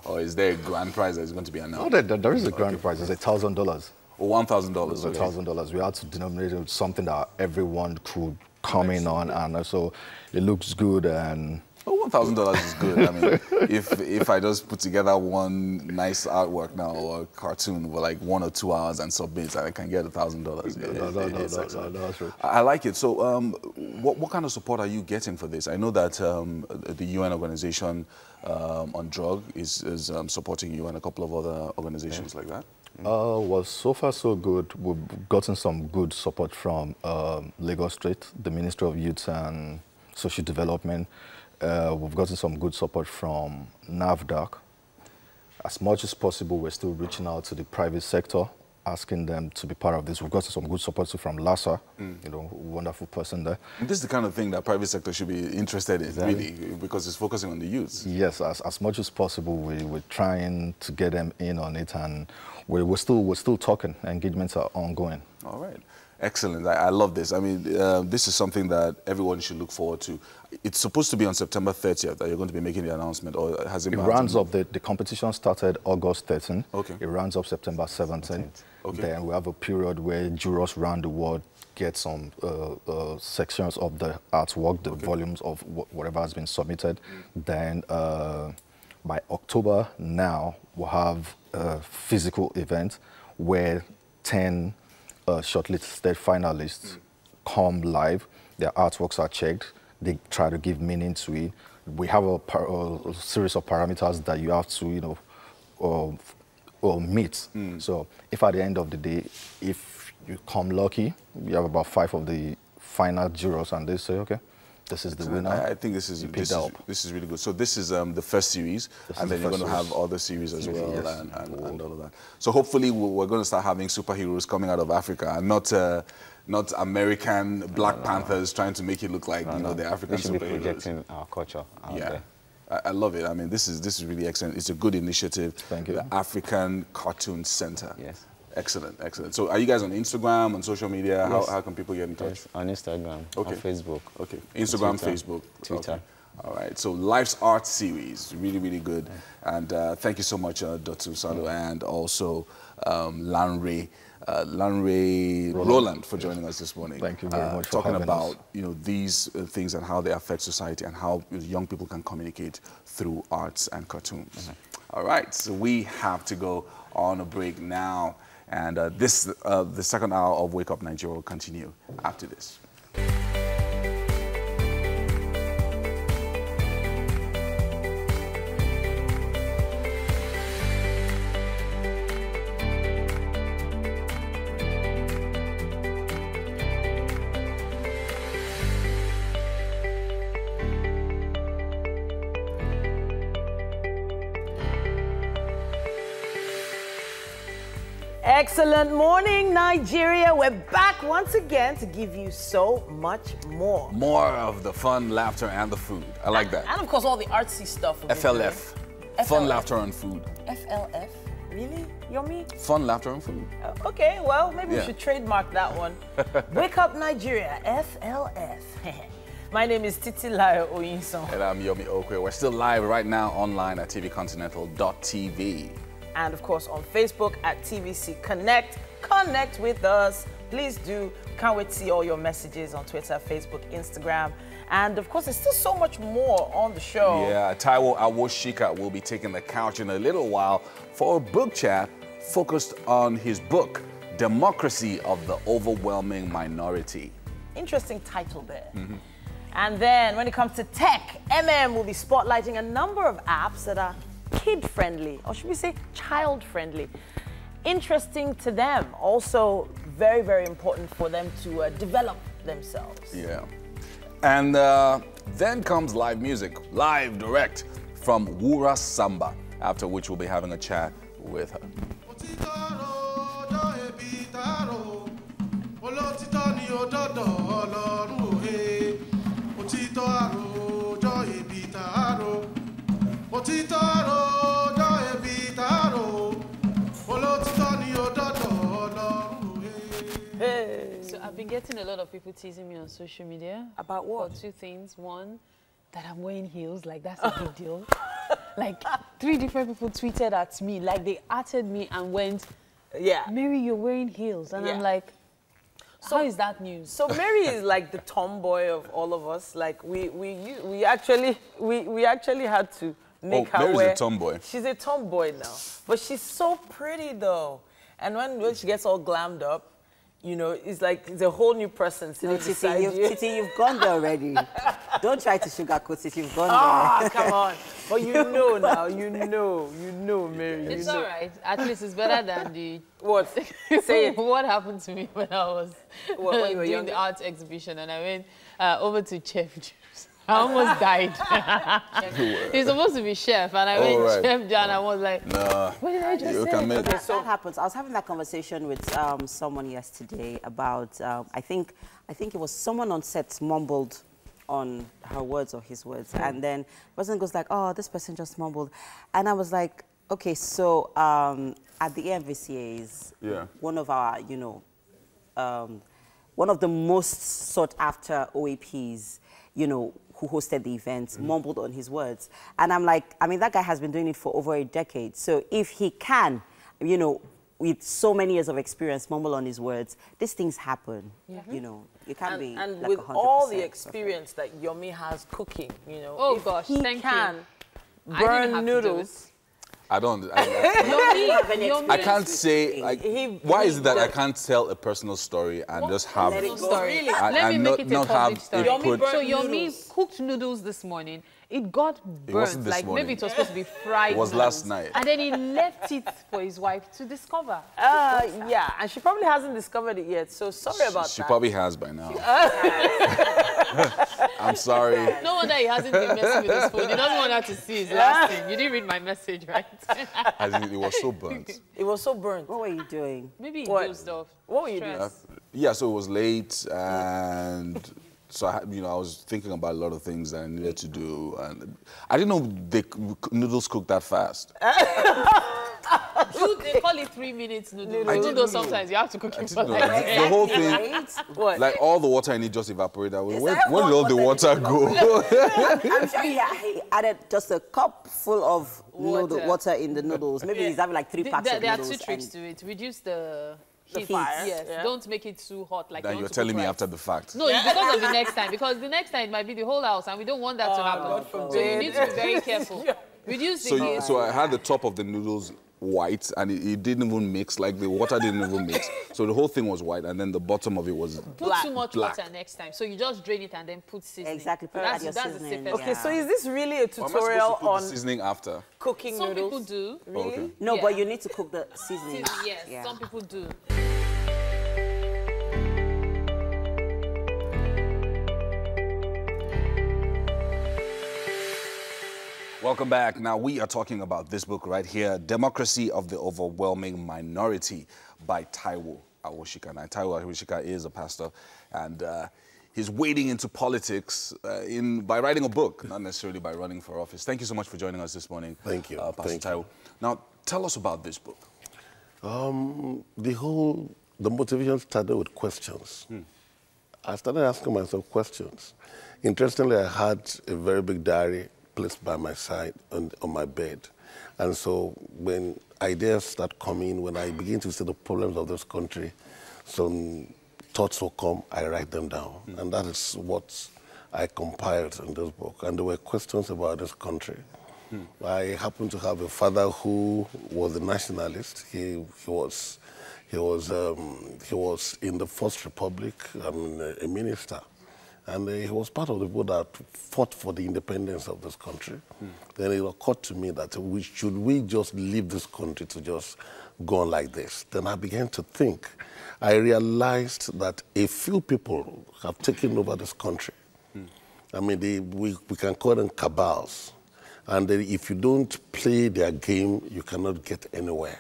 Or is there a grand prize that is going to be announced? No, there is a grand prize. It's $1,000. Oh, $1,000. Okay. $1,000. We had to denominate it with something that everyone could come in on, and so it looks good. And oh, $1,000 is good. I mean, if I just put together one nice artwork now or a cartoon for like 1 or 2 hours and submit, I can get $1,000. No, true. I like it. So, what kind of support are you getting for this? I know that the UN organization on drug is supporting you, and a couple of other organizations like that. Well, so far so good. We've gotten some good support from Lagos State, the Ministry of Youth and Social Development. We've gotten some good support from NAFDAC. As much as possible, we're still reaching out to the private sector, asking them to be part of this. We've gotten some good support from LASA, wonderful person there. And this is the kind of thing that private sector should be interested in, really, because it's focusing on the youth. Yes, as much as possible, we're trying to get them in on it, and we're still talking. Engagements are ongoing. All right. Excellent. I love this. I mean, this is something that everyone should look forward to. It's supposed to be on September 30th that you're going to be making the announcement, or has it been? It runs up, the competition started August 13th. Okay. It runs up September 17th. Okay. Then we have a period where jurors around the world get some sections of the artwork, the volumes of whatever has been submitted. Then by October now, we'll have a physical event where 10 shortlisted finalists come live. Their artworks are checked. They try to give meaning to it. We have a series of parameters that you have to, meet. So if at the end of the day, if you come lucky, you have about 5 of the final jurors, and they say, okay, This is the winner. I think this is really good. So this is the first series, and then you're going to have other series as well, and all of that. So hopefully we're going to start having superheroes coming out of Africa, and not American Black Panthers trying to make it look like the African superheroes. We should be projecting our culture out there. I love it. I mean, this is really excellent. It's a good initiative. Thank you. The African Cartoon Center. Yes. Excellent, excellent. So are you guys on Instagram, on social media? Yes. How can people get in touch? Yes, on Instagram, on Facebook. Okay, Instagram, Twitter, Facebook. Twitter. Okay. All right, so Life's Art series, really, really good. And thank you so much, Dr. Salo, and also Lanre Roland for joining us this morning. Thank you very much for talking having about us. These things and how they affect society and how young people can communicate through arts and cartoons. All right, so we have to go on a break now. And the second hour of Wake Up Nigeria will continue after this. Excellent morning, Nigeria. We're back once again to give you so much more. More of the fun, laughter, and the food. I like that. And of course, all the artsy stuff. FLF. Fun, laughter, and food. FLF? Really? Yomi? Fun, laughter, and food. Okay, well, maybe we should trademark that one. Wake Up Nigeria, FLF. My name is Titilayo Oyinson. And I'm Yomi Okwe. We're still live right now online at tvcontinental.tv. And of course on Facebook at TVC Connect. Connect with us. Please do. Can't wait to see all your messages on Twitter, Facebook, Instagram. And of course, there's still so much more on the show. Yeah, Taiwo Awoshika will be taking the couch in a little while for a book chat focused on his book, Democracy of the Overwhelming Minority. Interesting title there. And then when it comes to tech, will be spotlighting a number of apps that are kid-friendly, or should we say child-friendly. Interesting to them. Also very, very important for them to develop themselves. Yeah. And then comes live music, live direct from Wura Samba, after which we'll be having a chat with her. So I've been getting a lot of people teasing me on social media. About what? For two things. One, that I'm wearing heels, like that's a big deal. Like 3 different people tweeted at me, like they atted me and went, Mary, you're wearing heels. And I'm like, how is that news? So Mary is like the tomboy of all of us. Like we actually had to make her Mary's wear. a tomboy. She's a tomboy now, but she's so pretty though. And when she gets all glammed up, you know, it's like it's a whole new person sitting beside you. Titi, you've gone there already. Don't try to sugarcoat it. You've gone there. Ah, come on. But you know now. You know, Mary. It's all right. At least it's better than the... What? Say it. What happened to me when I was when you were doing younger? the arts exhibition and I went over to Chef Juice. I almost died. He's supposed to be chef, and I went Chef John. I was like, nah, what did I just say? Okay, so that happens. I was having that conversation with someone yesterday about, I think it was someone on set mumbled on her words or his words. And then the person goes like, oh, this person just mumbled. And I was like, okay, so at the MVCAs, one of our, you know, one of the most sought after OAPs, you know, who hosted the event, mumbled on his words. And I'm like, I mean, that guy has been doing it for over a decade. So if he can, you know, with so many years of experience, mumble on his words, these things happen. You know, you can't be And like with 100% all the experience that Yomi has cooking, you know, Oh if gosh, he thank can you. I didn't burn have noodles. I don't. Yomi, I can't say. Like, why is it that I can't tell a personal story and just have story. Really? Let me make it a public story. input? So Yomi cooked noodles this morning, It got burnt, like maybe it was supposed to be fried. It was last night. And then he left it for his wife to discover. Yeah, and she probably hasn't discovered it yet, so sorry about that. She probably has by now. I'm sorry. No wonder he hasn't been messing with his phone. He doesn't want her to see his last thing. You didn't read my message, right? It was so burnt. It was so burnt. What were you doing? Maybe he dozed off. What were you doing? Yeah, so it was late, and so I was thinking about a lot of things that I needed to do, and I didn't know noodles cook that fast. They call it 3 minutes noodles. Noodles sometimes you have to cook it for like the whole thing, like all the water I need just evaporated. Where did all the water go? I'm sure he added just a cup full of water in the noodles. Maybe he's having like 3 packs of noodles. There are 2 tricks to it. Reduce the heat. Yes. Yeah. Don't make it too hot. Like that you're telling me after the fact. No, it's because of the next time. Because the next time it might be the whole house, and we don't want that to happen. So you need to be very careful. Reduce the heat. So I had the top of the noodles white, and it didn't even mix, like the water didn't even mix. So the whole thing was white, and then the bottom of it was Put too much water next time. So you just drain it and then put seasoning. Exactly. That's the safest. Okay, so is this really a tutorial on seasoning after cooking Some noodles? people do. Really? Okay. No, but you need to cook the seasoning. Yes, some people do. Welcome back. Now, we are talking about this book right here, Democracy of the Overwhelming Minority by Taiwo Awosika. Now, Taiwo Awosika is a pastor, and he's wading into politics by writing a book, not necessarily by running for office. Thank you so much for joining us this morning. Thank you. Pastor Taiwo. Now, tell us about this book. The motivation started with questions. I started asking myself questions. Interestingly, I had a very big diary placed by my side on my bed. And so when ideas start coming, when I begin to see the problems of this country, some thoughts will come, I write them down. And that is what I compiled in this book. And there were questions about this country. I happen to have a father who was a nationalist. He was in the First Republic, a minister. And he was part of the people that fought for the independence of this country. Then it occurred to me that should we just leave this country to just go on like this? Then I began to think. I realized that a few people have taken over this country. I mean, we can call them cabals. And if you don't play their game, you cannot get anywhere.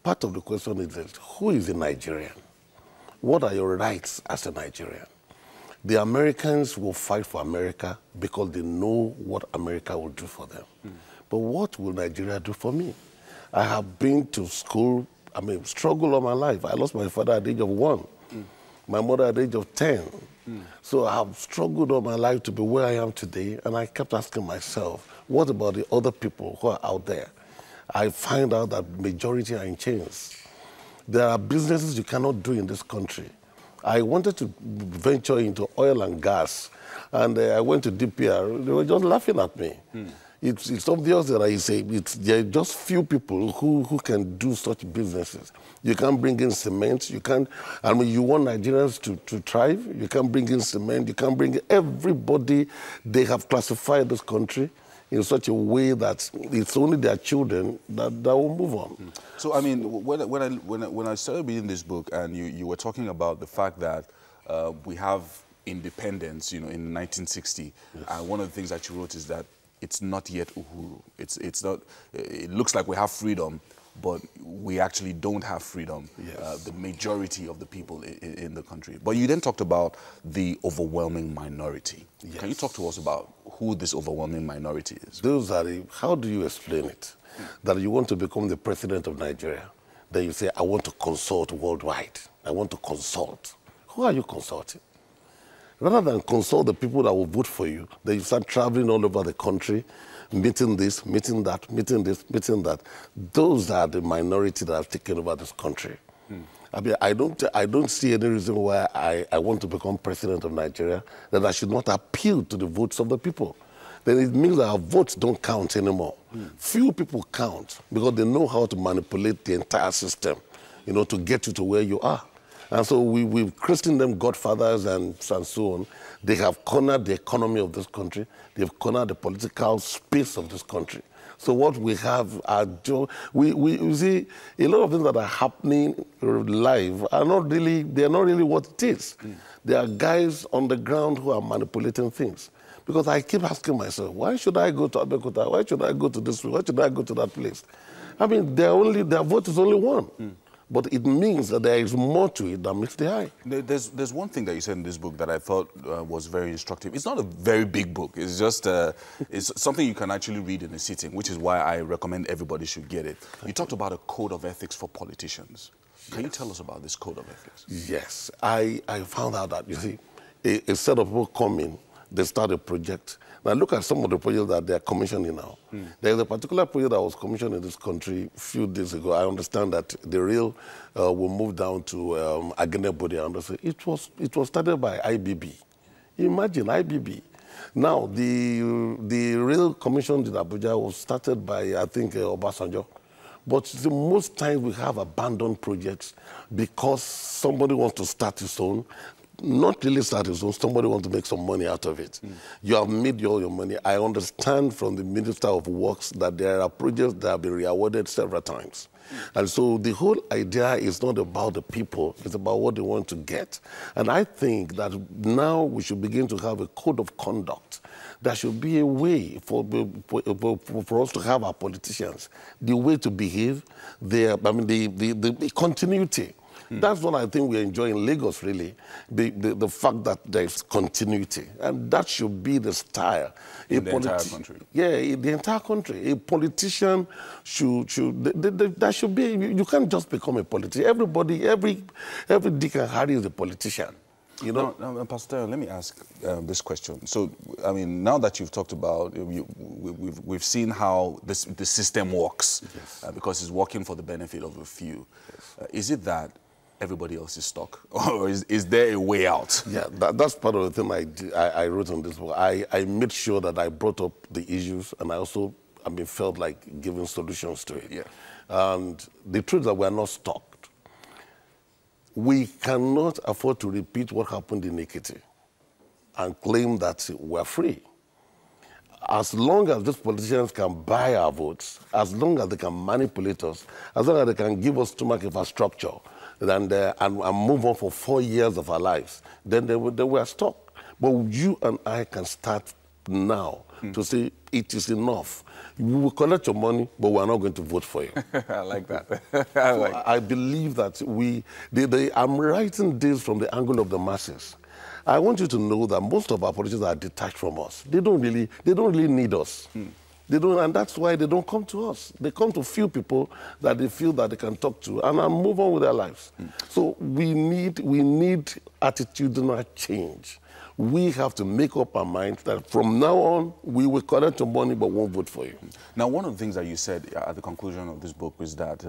Part of the question is this: who is a Nigerian? What are your rights as a Nigerian? The Americans will fight for America because they know what America will do for them. But what will Nigeria do for me? I have been to school, struggled all my life. I lost my father at the age of 1, my mother at the age of 10. So I have struggled all my life to be where I am today, and I kept asking myself, what about the other people who are out there? I find out that majority are in chains. There are businesses you cannot do in this country. I wanted to venture into oil and gas, and I went to DPR. They were just laughing at me. It's obvious that there are just few people who can do such businesses. You can't bring in cement. You can't. You want Nigerians to thrive. You can't bring in cement. You can't bring in everybody. They have classified this country in such a way that it's only their children that will move on. So, I mean, when I started reading this book, and you were talking about the fact that we have independence, in 1960, and one of the things that you wrote is that it's not yet Uhuru. It's not. It looks like we have freedom, but we actually don't have freedom. The majority of the people in the country. But you then talked about the overwhelming minority. Can you talk to us about who this overwhelming minority is? Those are how do you explain it? That you want to become the president of Nigeria, then you say, I want to consult worldwide. I want to consult. Who are you consulting? Rather than consult the people that will vote for you, then you start traveling all over the country, meeting this, meeting that, meeting this, meeting that. Those are the minority that have taken over this country. I don't see any reason why I want to become president of Nigeria that I should not appeal to the votes of the people. Then it means that our votes don't count anymore. Few people count because they know how to manipulate the entire system, to get you to where you are. And so we've christened them godfathers and so on. They have cornered the economy of this country. They've cornered the political space of this country. So what we have are, you see, a lot of things that are happening live are not really, they're not really what it is. There are guys on the ground who are manipulating things. Because I keep asking myself, why should I go to Abeokuta? Why should I go to this place? Why should I go to that place? I mean, their vote is only one. But it means that there is more to it than meets the eye. There's one thing that you said in this book that I thought was very instructive. It's not a very big book. It's just it's something you can actually read in a sitting, which is why I recommend everybody should get it. You talked about a code of ethics for politicians. Can you tell us about this code of ethics? Yes. I found out that, you see, a set of people come in, they start a project. Now look at some of the projects that they're commissioning now. There's a particular project that was commissioned in this country a few days ago. I understand that the rail will move down to Agenebode. It was started by IBB. Imagine IBB. Now the rail commission in Abuja was started by, I think, Obasanjo. But most times we have abandoned projects because somebody wants to start his own. Not really start his own, somebody wants to make some money out of it. You have made all your money. I understand from the Minister of Works that there are projects that have been re-awarded several times. And so the whole idea is not about the people, it's about what they want to get. And I think that now we should begin to have a code of conduct. There should be a way for us to have our politicians, the way to behave, the continuity. That's what I think we enjoy in Lagos, really, the fact that there's continuity. And that should be the style. In the entire country. Yeah, in the entire country. A politician that should be, you can't just become a politician. Everybody, every Dick and Harry is a politician. You know? Now, Pastor, let me ask this question. So, I mean, now that you've talked about, we've seen how the system works, yes. Because it's working for the benefit of a few. Yes. Is it that everybody else is stuck, or is there a way out? Yeah, that's part of the thing I wrote on this book. I made sure that I brought up the issues, and I also felt like giving solutions to it. Yeah. And the truth is that we are not stuck. We cannot afford to repeat what happened in Ekiti and claim that we're free. As long as these politicians can buy our votes, as long as they can manipulate us, as long as they can give us too much infrastructure, and move on for 4 years of our lives, then they were stuck. But you and I can start now to say it is enough. We will collect your money, but we are not going to vote for you. I like that. I believe that I'm writing this from the angle of the masses. I want you to know that most of our politicians are detached from us. They don't really need us. They don't, and that's why they don't come to us. They come to few people that they feel that they can talk to and move on with their lives. So we need attitudinal change. We have to make up our minds that from now on, we will collect your money but won't vote for you. Now, one of the things that you said at the conclusion of this book was that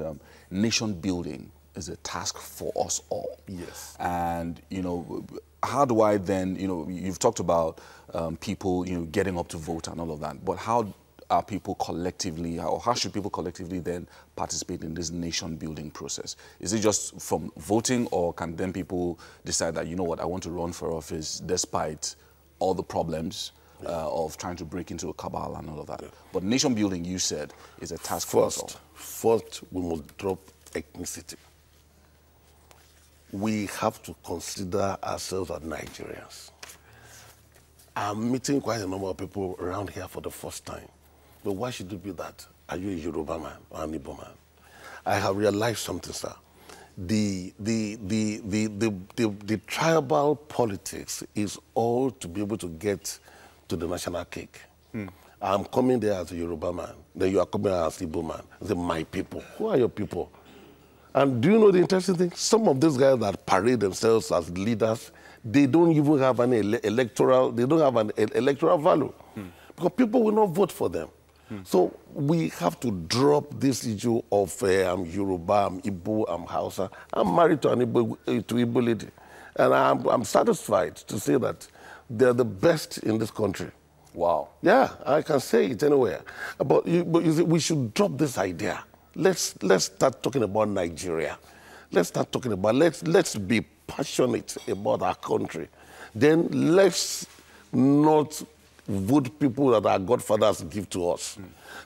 nation building is a task for us all. Yes. And, how do I then, you've talked about people, getting up to vote and all of that, but how are people collectively, or how should people collectively then participate in this nation-building process? Is it just from voting, or can then people decide that, you know what, I want to run for office despite all the problems of trying to break into a cabal and all of that? Yeah. But nation-building, you said, is a task for us all. First, we must drop ethnicity. We have to consider ourselves as Nigerians. I'm meeting quite a number of people around here for the first time. But why should you be that? Are you a Yoruba man or an Igbo man? I have realized something, sir. The tribal politics is all to be able to get to the national cake. I'm coming there as a Yoruba man. Then you are coming as an Igbo man. I say, my people. Who are your people? And do you know the interesting thing? Some of these guys that parade themselves as leaders, they don't even have any electoral value. Because people will not vote for them. So we have to drop this issue of I'm Yoruba, I'm Igbo, I'm Hausa. I'm married to an Igbo lady. And I'm satisfied to say that they're the best in this country. Wow. Yeah, I can say it anywhere. But you see, we should drop this idea. Let's start talking about Nigeria. let's start talking about, let's be passionate about our country. Then let's not vote people that our godfathers give to us.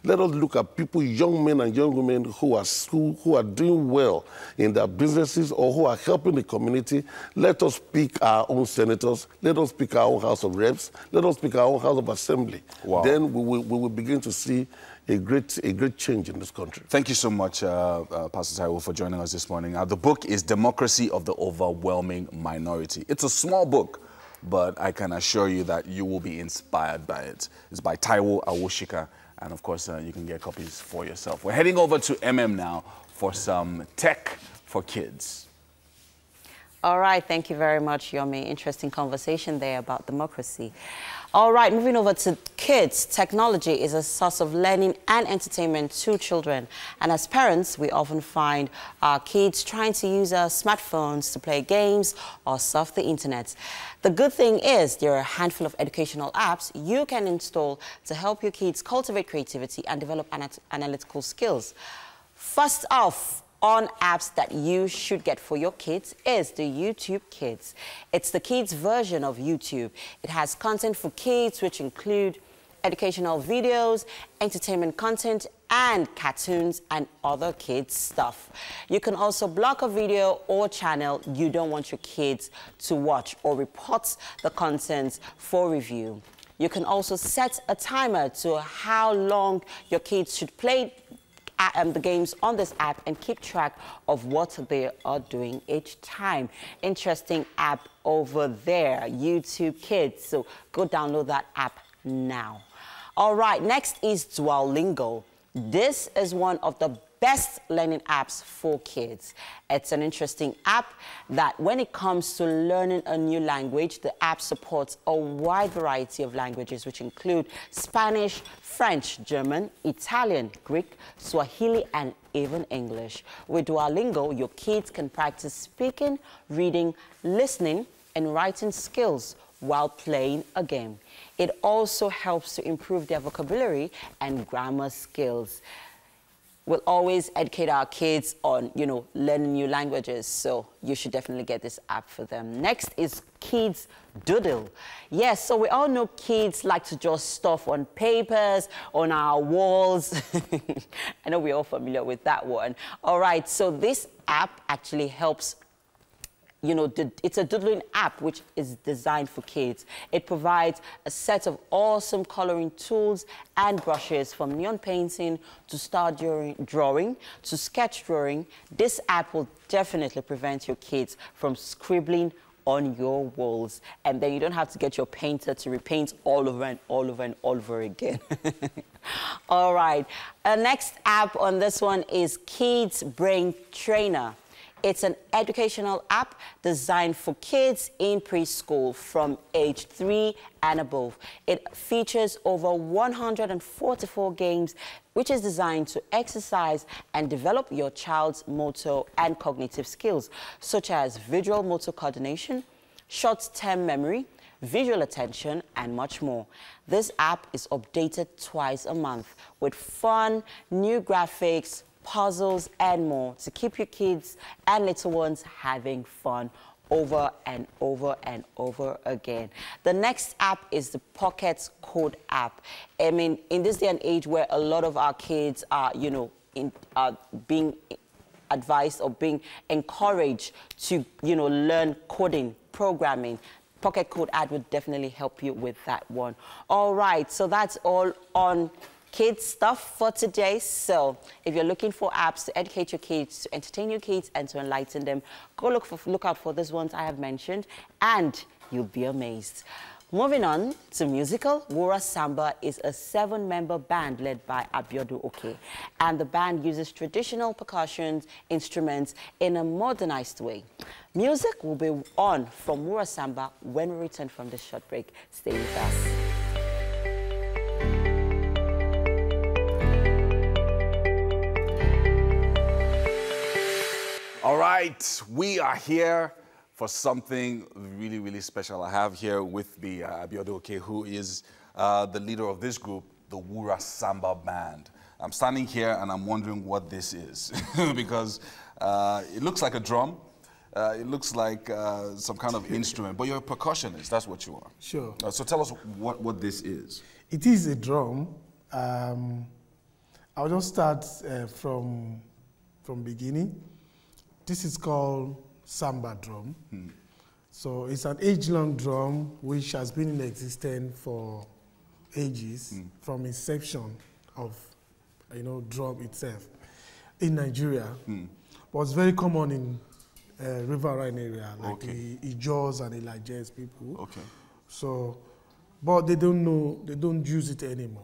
Let us look at people, young men and young women who are doing well in their businesses or who are helping the community. Let us pick our own senators. Let us pick our own House of Reps. Let us pick our own House of Assembly. Wow. Then we will begin to see a great change in this country. Thank you so much, Pastor Taiwo, for joining us this morning. The book is Democracy of the Overwhelming Minority. It's a small book, but I can assure you that you will be inspired by it. It's by Taiwo Awoshika, and of course, you can get copies for yourself. We're heading over to now for some tech for kids. All right, thank you very much, Yomi. Interesting conversation there about democracy. All right, moving over to kids. Technology is a source of learning and entertainment to children. And as parents, we often find our kids trying to use our smartphones to play games or surf the internet. The good thing is there are a handful of educational apps you can install to help your kids cultivate creativity and develop analytical skills. First off, on apps that you should get for your kids is the YouTube Kids. It's the kids version of YouTube. It has content for kids which include educational videos, entertainment content, and cartoons and other kids stuff. You can also block a video or channel you don't want your kids to watch or report the content for review. You can also set a timer to how long your kids should play the games on this app and keep track of what they are doing each time. Interesting app over there, YouTube Kids. So go download that app now. All right, next is Duolingo. This is one of the best learning apps for kids. It's an interesting app that when it comes to learning a new language, the app supports a wide variety of languages, which include Spanish, French, German, Italian, Greek, Swahili, and even English. With Duolingo, your kids can practice speaking, reading, listening, and writing skills while playing a game. It also helps to improve their vocabulary and grammar skills. We'll always educate our kids on, learning new languages, so you should definitely get this app for them. Next is Kids Doodle. Yes, so we all know kids like to draw stuff on papers, on our walls. I know we're all familiar with that one. All right, so this app actually helps. It's a doodling app which is designed for kids. It provides a set of awesome coloring tools and brushes, from neon painting to star drawing to sketch drawing. This app will definitely prevent your kids from scribbling on your walls, and then you don't have to get your painter to repaint all over and all over and all over again. All right, next app on this one is Kids Brain Trainer. It's an educational app designed for kids in preschool from age 3 and above. It features over 144 games, which is designed to exercise and develop your child's motor and cognitive skills, such as visual motor coordination, short-term memory, visual attention, and much more. This app is updated twice a month with fun, new graphics, puzzles, and more to keep your kids and little ones having fun over and over and over again. The next app is the Pocket Code app. I mean, in this day and age where a lot of our kids are, being advised or being encouraged to, learn coding, programming, Pocket Code app would definitely help you with that one. All right, so that's all on kids stuff for today. So if you're looking for apps to educate your kids, to entertain your kids, and to enlighten them, go look out for these ones I have mentioned, and you'll be amazed. Moving on to musical, Wura Samba is a 7-member band led by Abiodun Oke, and the band uses traditional percussion instruments in a modernized way. Music will be on from Wura Samba when we return from this short break. Stay with us. All right, we are here for something really, really special. I have here with me Abiodun Oke, who is the leader of this group, the Wura Samba Band. I'm standing here and I'm wondering what this is because It looks like a drum. It looks like some kind of instrument, but you're a percussionist. That's what you are. Sure. So tell us what this is. It is a drum. I'll just start from beginning. This is called samba drum. So it's an age-long drum which has been in existence for ages from inception of, drum itself in Nigeria. But it's very common in riverine area, like the Ijaws and Ilajes people. Okay. So, but they don't use it anymore.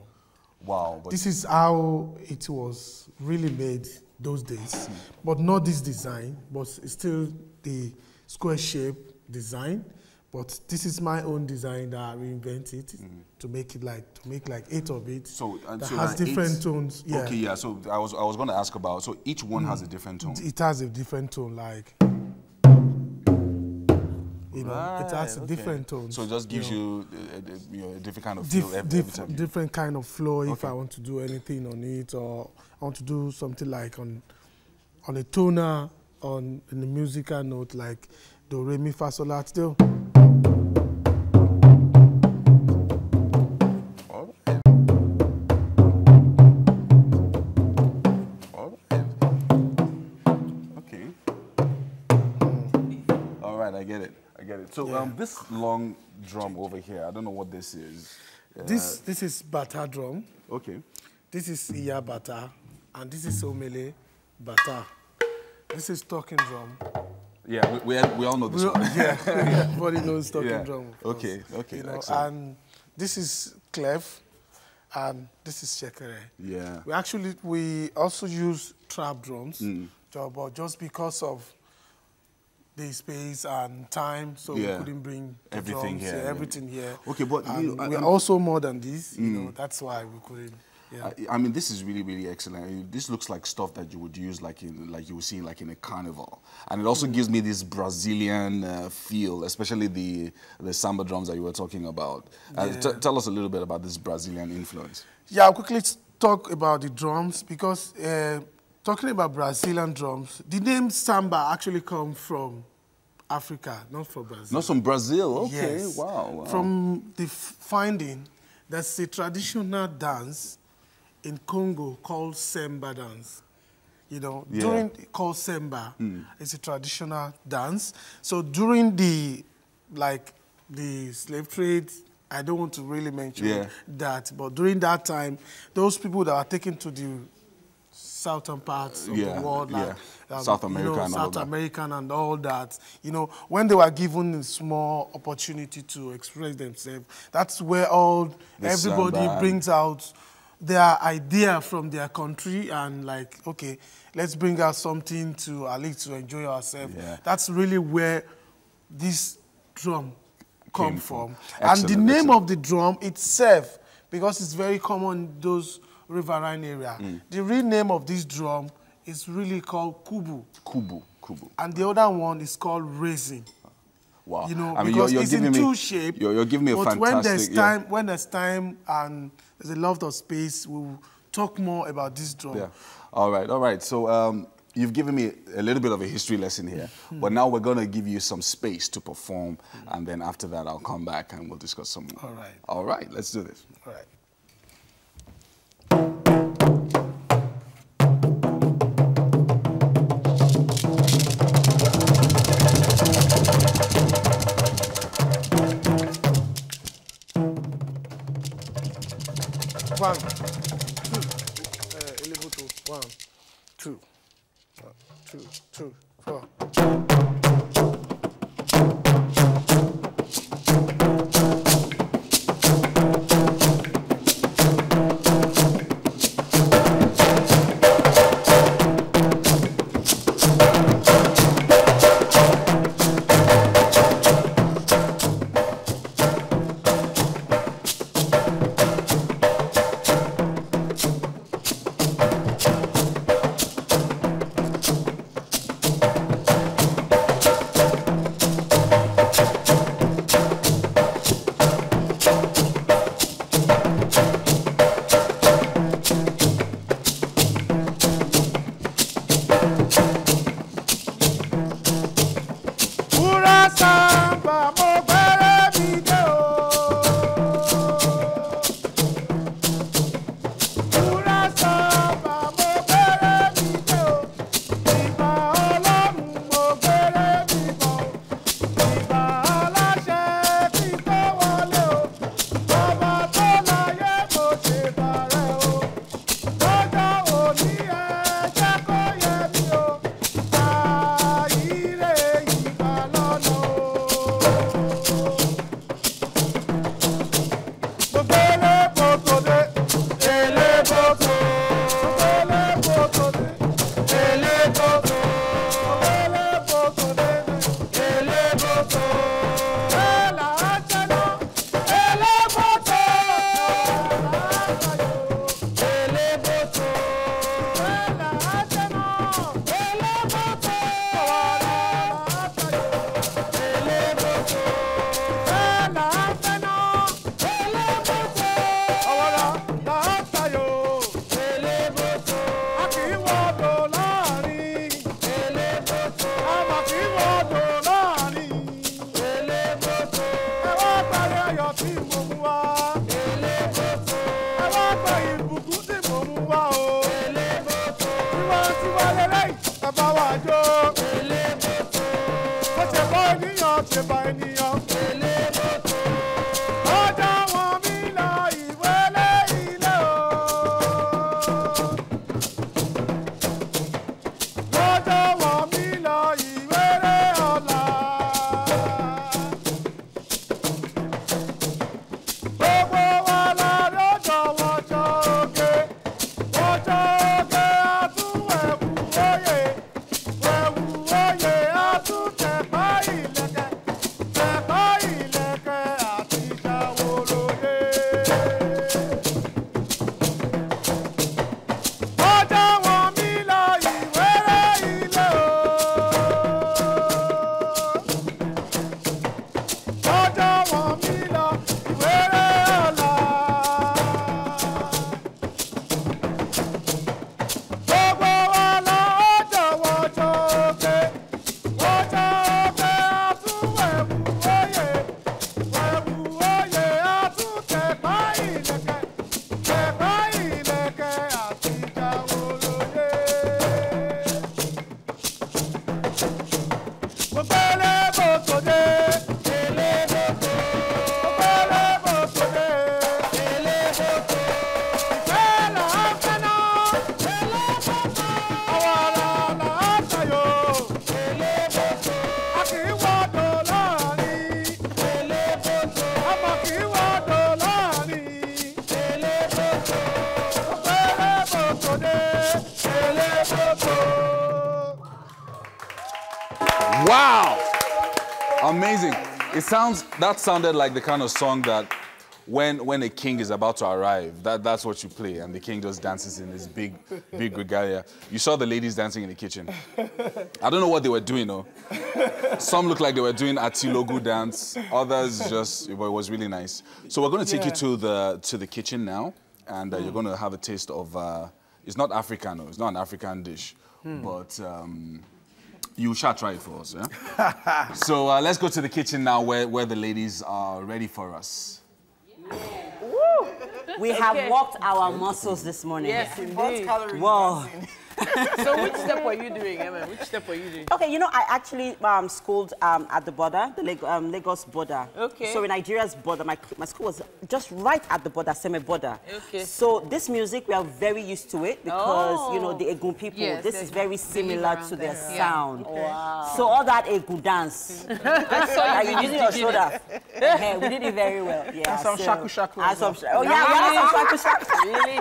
Wow. This is how it was really made those days, but not this design, but it's still the square shape design. But this is my own design that I reinvented to make it like 8 of it. So that has different tones. Yeah. Okay, yeah. So I was going to ask about. So each one has a different tone. It has a different tone, like. It has a different tone. So it just gives you a different kind of flow every time. Different kind of flow if I want to do anything on it, or I want to do something like on a toner, in the musical note, like do, re, mi, fa, sol, la, ti, do. I get it. So this long drum over here, I don't know what this is. This is bata drum. Okay. This is iya bata, and this is omele bata. This is talking drum. Yeah, we all know this one. Yeah, everybody knows talking drum. Okay, excellent. And this is clef, and this is shekere. Yeah. We also use trap drums, but just because of the space and time, so we couldn't bring everything drums, here. Everything here. Okay, but we're also more than this. That's why we couldn't. Yeah. I mean, this is really, really excellent. This looks like stuff that you would use, like you would see, like in a carnival, and it also gives me this Brazilian feel, especially the samba drums that you were talking about. Tell us a little bit about this Brazilian influence. Yeah, I'll quickly talk about the drums because. Talking about Brazilian drums, the name samba actually comes from Africa, not from Brazil. Not from Brazil? Okay, yes. Wow. From the finding, there's a traditional dance in Congo called Semba dance. Called Semba. It's a traditional dance. So during the slave trade, I don't want to really mention that, but during that time, those people that were taken to the southern parts of the world, like South America, and all that. When they were given a small opportunity to express themselves, that's where everybody brings out their idea from their country and okay, let's bring out something to at least to enjoy ourselves. Yeah. That's really where this drum come from. And the name of the drum itself, because it's very common in those riverine area. The real name of this drum is really called kubu. Kubu. And the other one is called raisin. Wow. Because it's in two shapes. You're giving me a fantastic... When there's time and there's a lot of space, we'll talk more about this drum. Yeah. All right. So you've given me a little bit of a history lesson here, but now we're going to give you some space to perform, and then after that I'll come back and we'll discuss some more. All right. All right, let's do this. All right. One, two, 4. ṣe bá ènìyàn pèlè mọ́tò. Ọjọ́ wọn mi lọ ìwélé ilé o. Ọjọ́ wọn mi lọ ìwélé ọ̀la. Gbogbo wa la lọ́jọ́ wọn jọ òkè. Wọ́n jọ òkè àtúwẹ̀wù oyè. Wẹ̀wù oyè àtúntẹ̀pá ìlẹ̀kẹ̀. Tẹ̀pá ìlẹ̀kẹ̀ àti ìṣàwòròyè. Ọjọ́ wọn mi lọ ìwéré ilé o. Ọjọ́ wọn mi lọ ìwéré ọ̀la. Gbogbo wa la ọjọ́ wọn jọ òkè. Ọjọ́ òkè àtúwẹ̀wù oyè. Wẹ̀wù oyè àtúntẹ̀pá ìlẹ̀kẹ̀. Tẹ̀pá ìlẹ̀kẹ̀ àti ìjàwòròyè. Gbogbo bòtò dé. Èlé bòtò. Gbogbo bòtò dé. Èlé bòtò. Ìfẹ́ là á fẹ́ náà. Èlé bòtò. Àwa là á tayò. Èlé bòtò. A kì í wọ́dọ̀ láàrin. Èlé bòtò. Ọmọ kì í wọ́dọ̀ láàrin. Èlé bòtò. Gbogbo bòtò dé. Èlé bòtò. Wow! Amazing. That sounded like the kind of song that when a king is about to arrive, that's what you play, and the king just dances in his big regalia. You saw the ladies dancing in the kitchen. I don't know what they were doing, though. Some looked like they were doing Atilogu dance. Others just, it was really nice. So we're going to take you to the kitchen now, and you're going to have a taste of, it's not African, no, it's not an African dish, but you shall try it for us, yeah? So let's go to the kitchen now where the ladies are ready for us. We have worked our muscles this morning. Yes, indeed. Wow. So which step were you doing, Emma? Which step were you doing? Okay, you know, I actually schooled at the border, the Lagos border. Okay. So in Nigeria's border, my school was just right at the border, semi-border. Okay. So this music, we are very used to it because, you know, the Egun people, this is very similar to their sound. Wow. So all that Egun dance, you using your shoulder. We did it very well. Yeah. And some shaku shaku. And some, oh yeah, we had some shaku shaku. Really?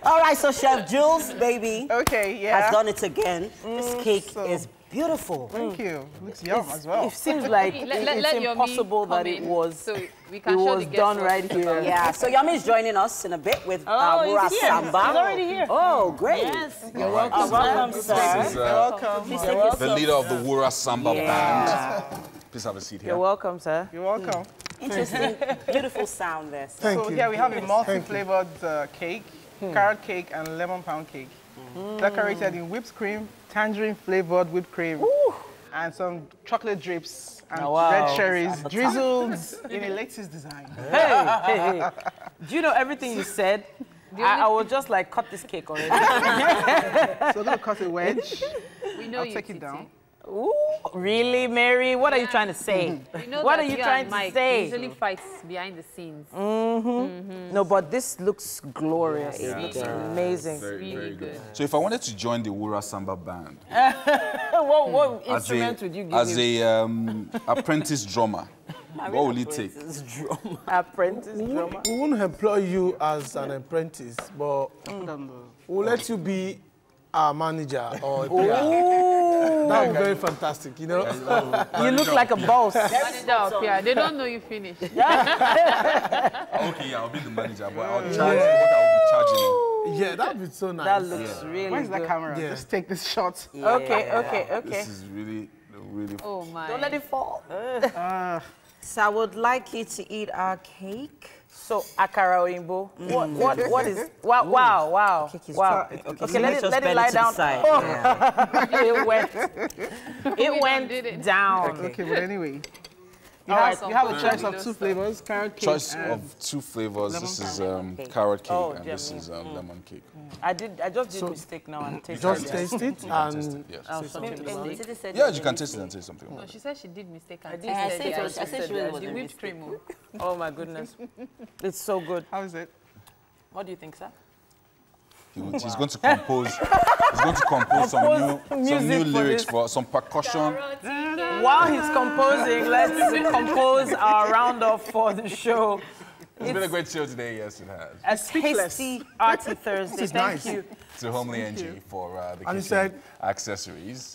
All right, so Chef Jules, baby. Okay, yeah. Has done it again. This cake is beautiful. Thank you. Looks yum as well. It seems like it's impossible that it was, done right here. Yeah, so Yomi is joining us in a bit with Wura Samba. He's already here. Oh, great. Yes. You're welcome, welcome, sir. sir. This is the leader of the Wura Samba band. Please have a seat here. You're welcome, sir. You're welcome. Interesting, beautiful sound there. So here we have a multi-flavored cake, carrot cake and lemon pound cake. Decorated in whipped cream, tangerine-flavored whipped cream, and some chocolate drips and red cherries drizzled in a latest design. Hey. Do you know everything you said? I will just like cut this cake already. So I'm going to cut a wedge. I'll take it down. Ooh, really, Mary? What are you trying to say? You know what are you trying to say? Usually fights behind the scenes. No, but this looks glorious. It looks amazing. Very good. So if I wanted to join the Wura Samba band, what instrument would you give as a apprentice drummer, what will it take? Apprentice drummer. We won't employ you as an apprentice, but we'll let you be our manager or a PR. That would be very fantastic, you know? You look like a boss. Manager or PR, they don't know you finished. Okay, I'll be the manager, but I'll charge what I'll be charging you. Yeah, that would be so nice. That looks really Where's good. the camera? Just take this shot. Okay. This is really Oh my. Don't let it fall. So I would like you to eat our cake. So akara oyinbo. What is? Wow. Okay, let it lie down. It went down. Okay, but anyway. You have a choice of 2 flavors, carrot cake. Choice of 2 flavors. This is carrot cake and this is lemon cake. I just did a mistake now and tasted it. Just taste it and yeah, you can taste it and say something. No, she said she did mistake. I said she was the whipped cream. Oh my goodness, it's so good. How is it? What do you think, sir? He's going to compose. He's going to compose some new lyrics for some percussion. While he's composing, let's compose our roundup for the show. It's been a great show today. Yes, it has. A tasty, arty Thursday. Thank you to Homely NG for the kitchen accessories.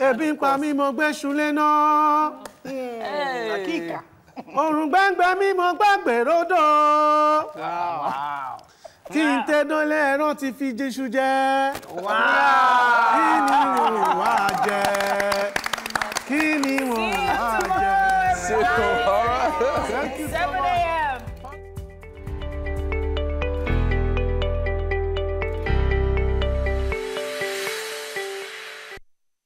Wow. Kí n tẹ́dán lẹ́ẹ̀rán ti fi Jésù jẹ́. Kí ni wọ́n wá jẹ? Kí ni wọ́n wá jẹ? 7 a.m.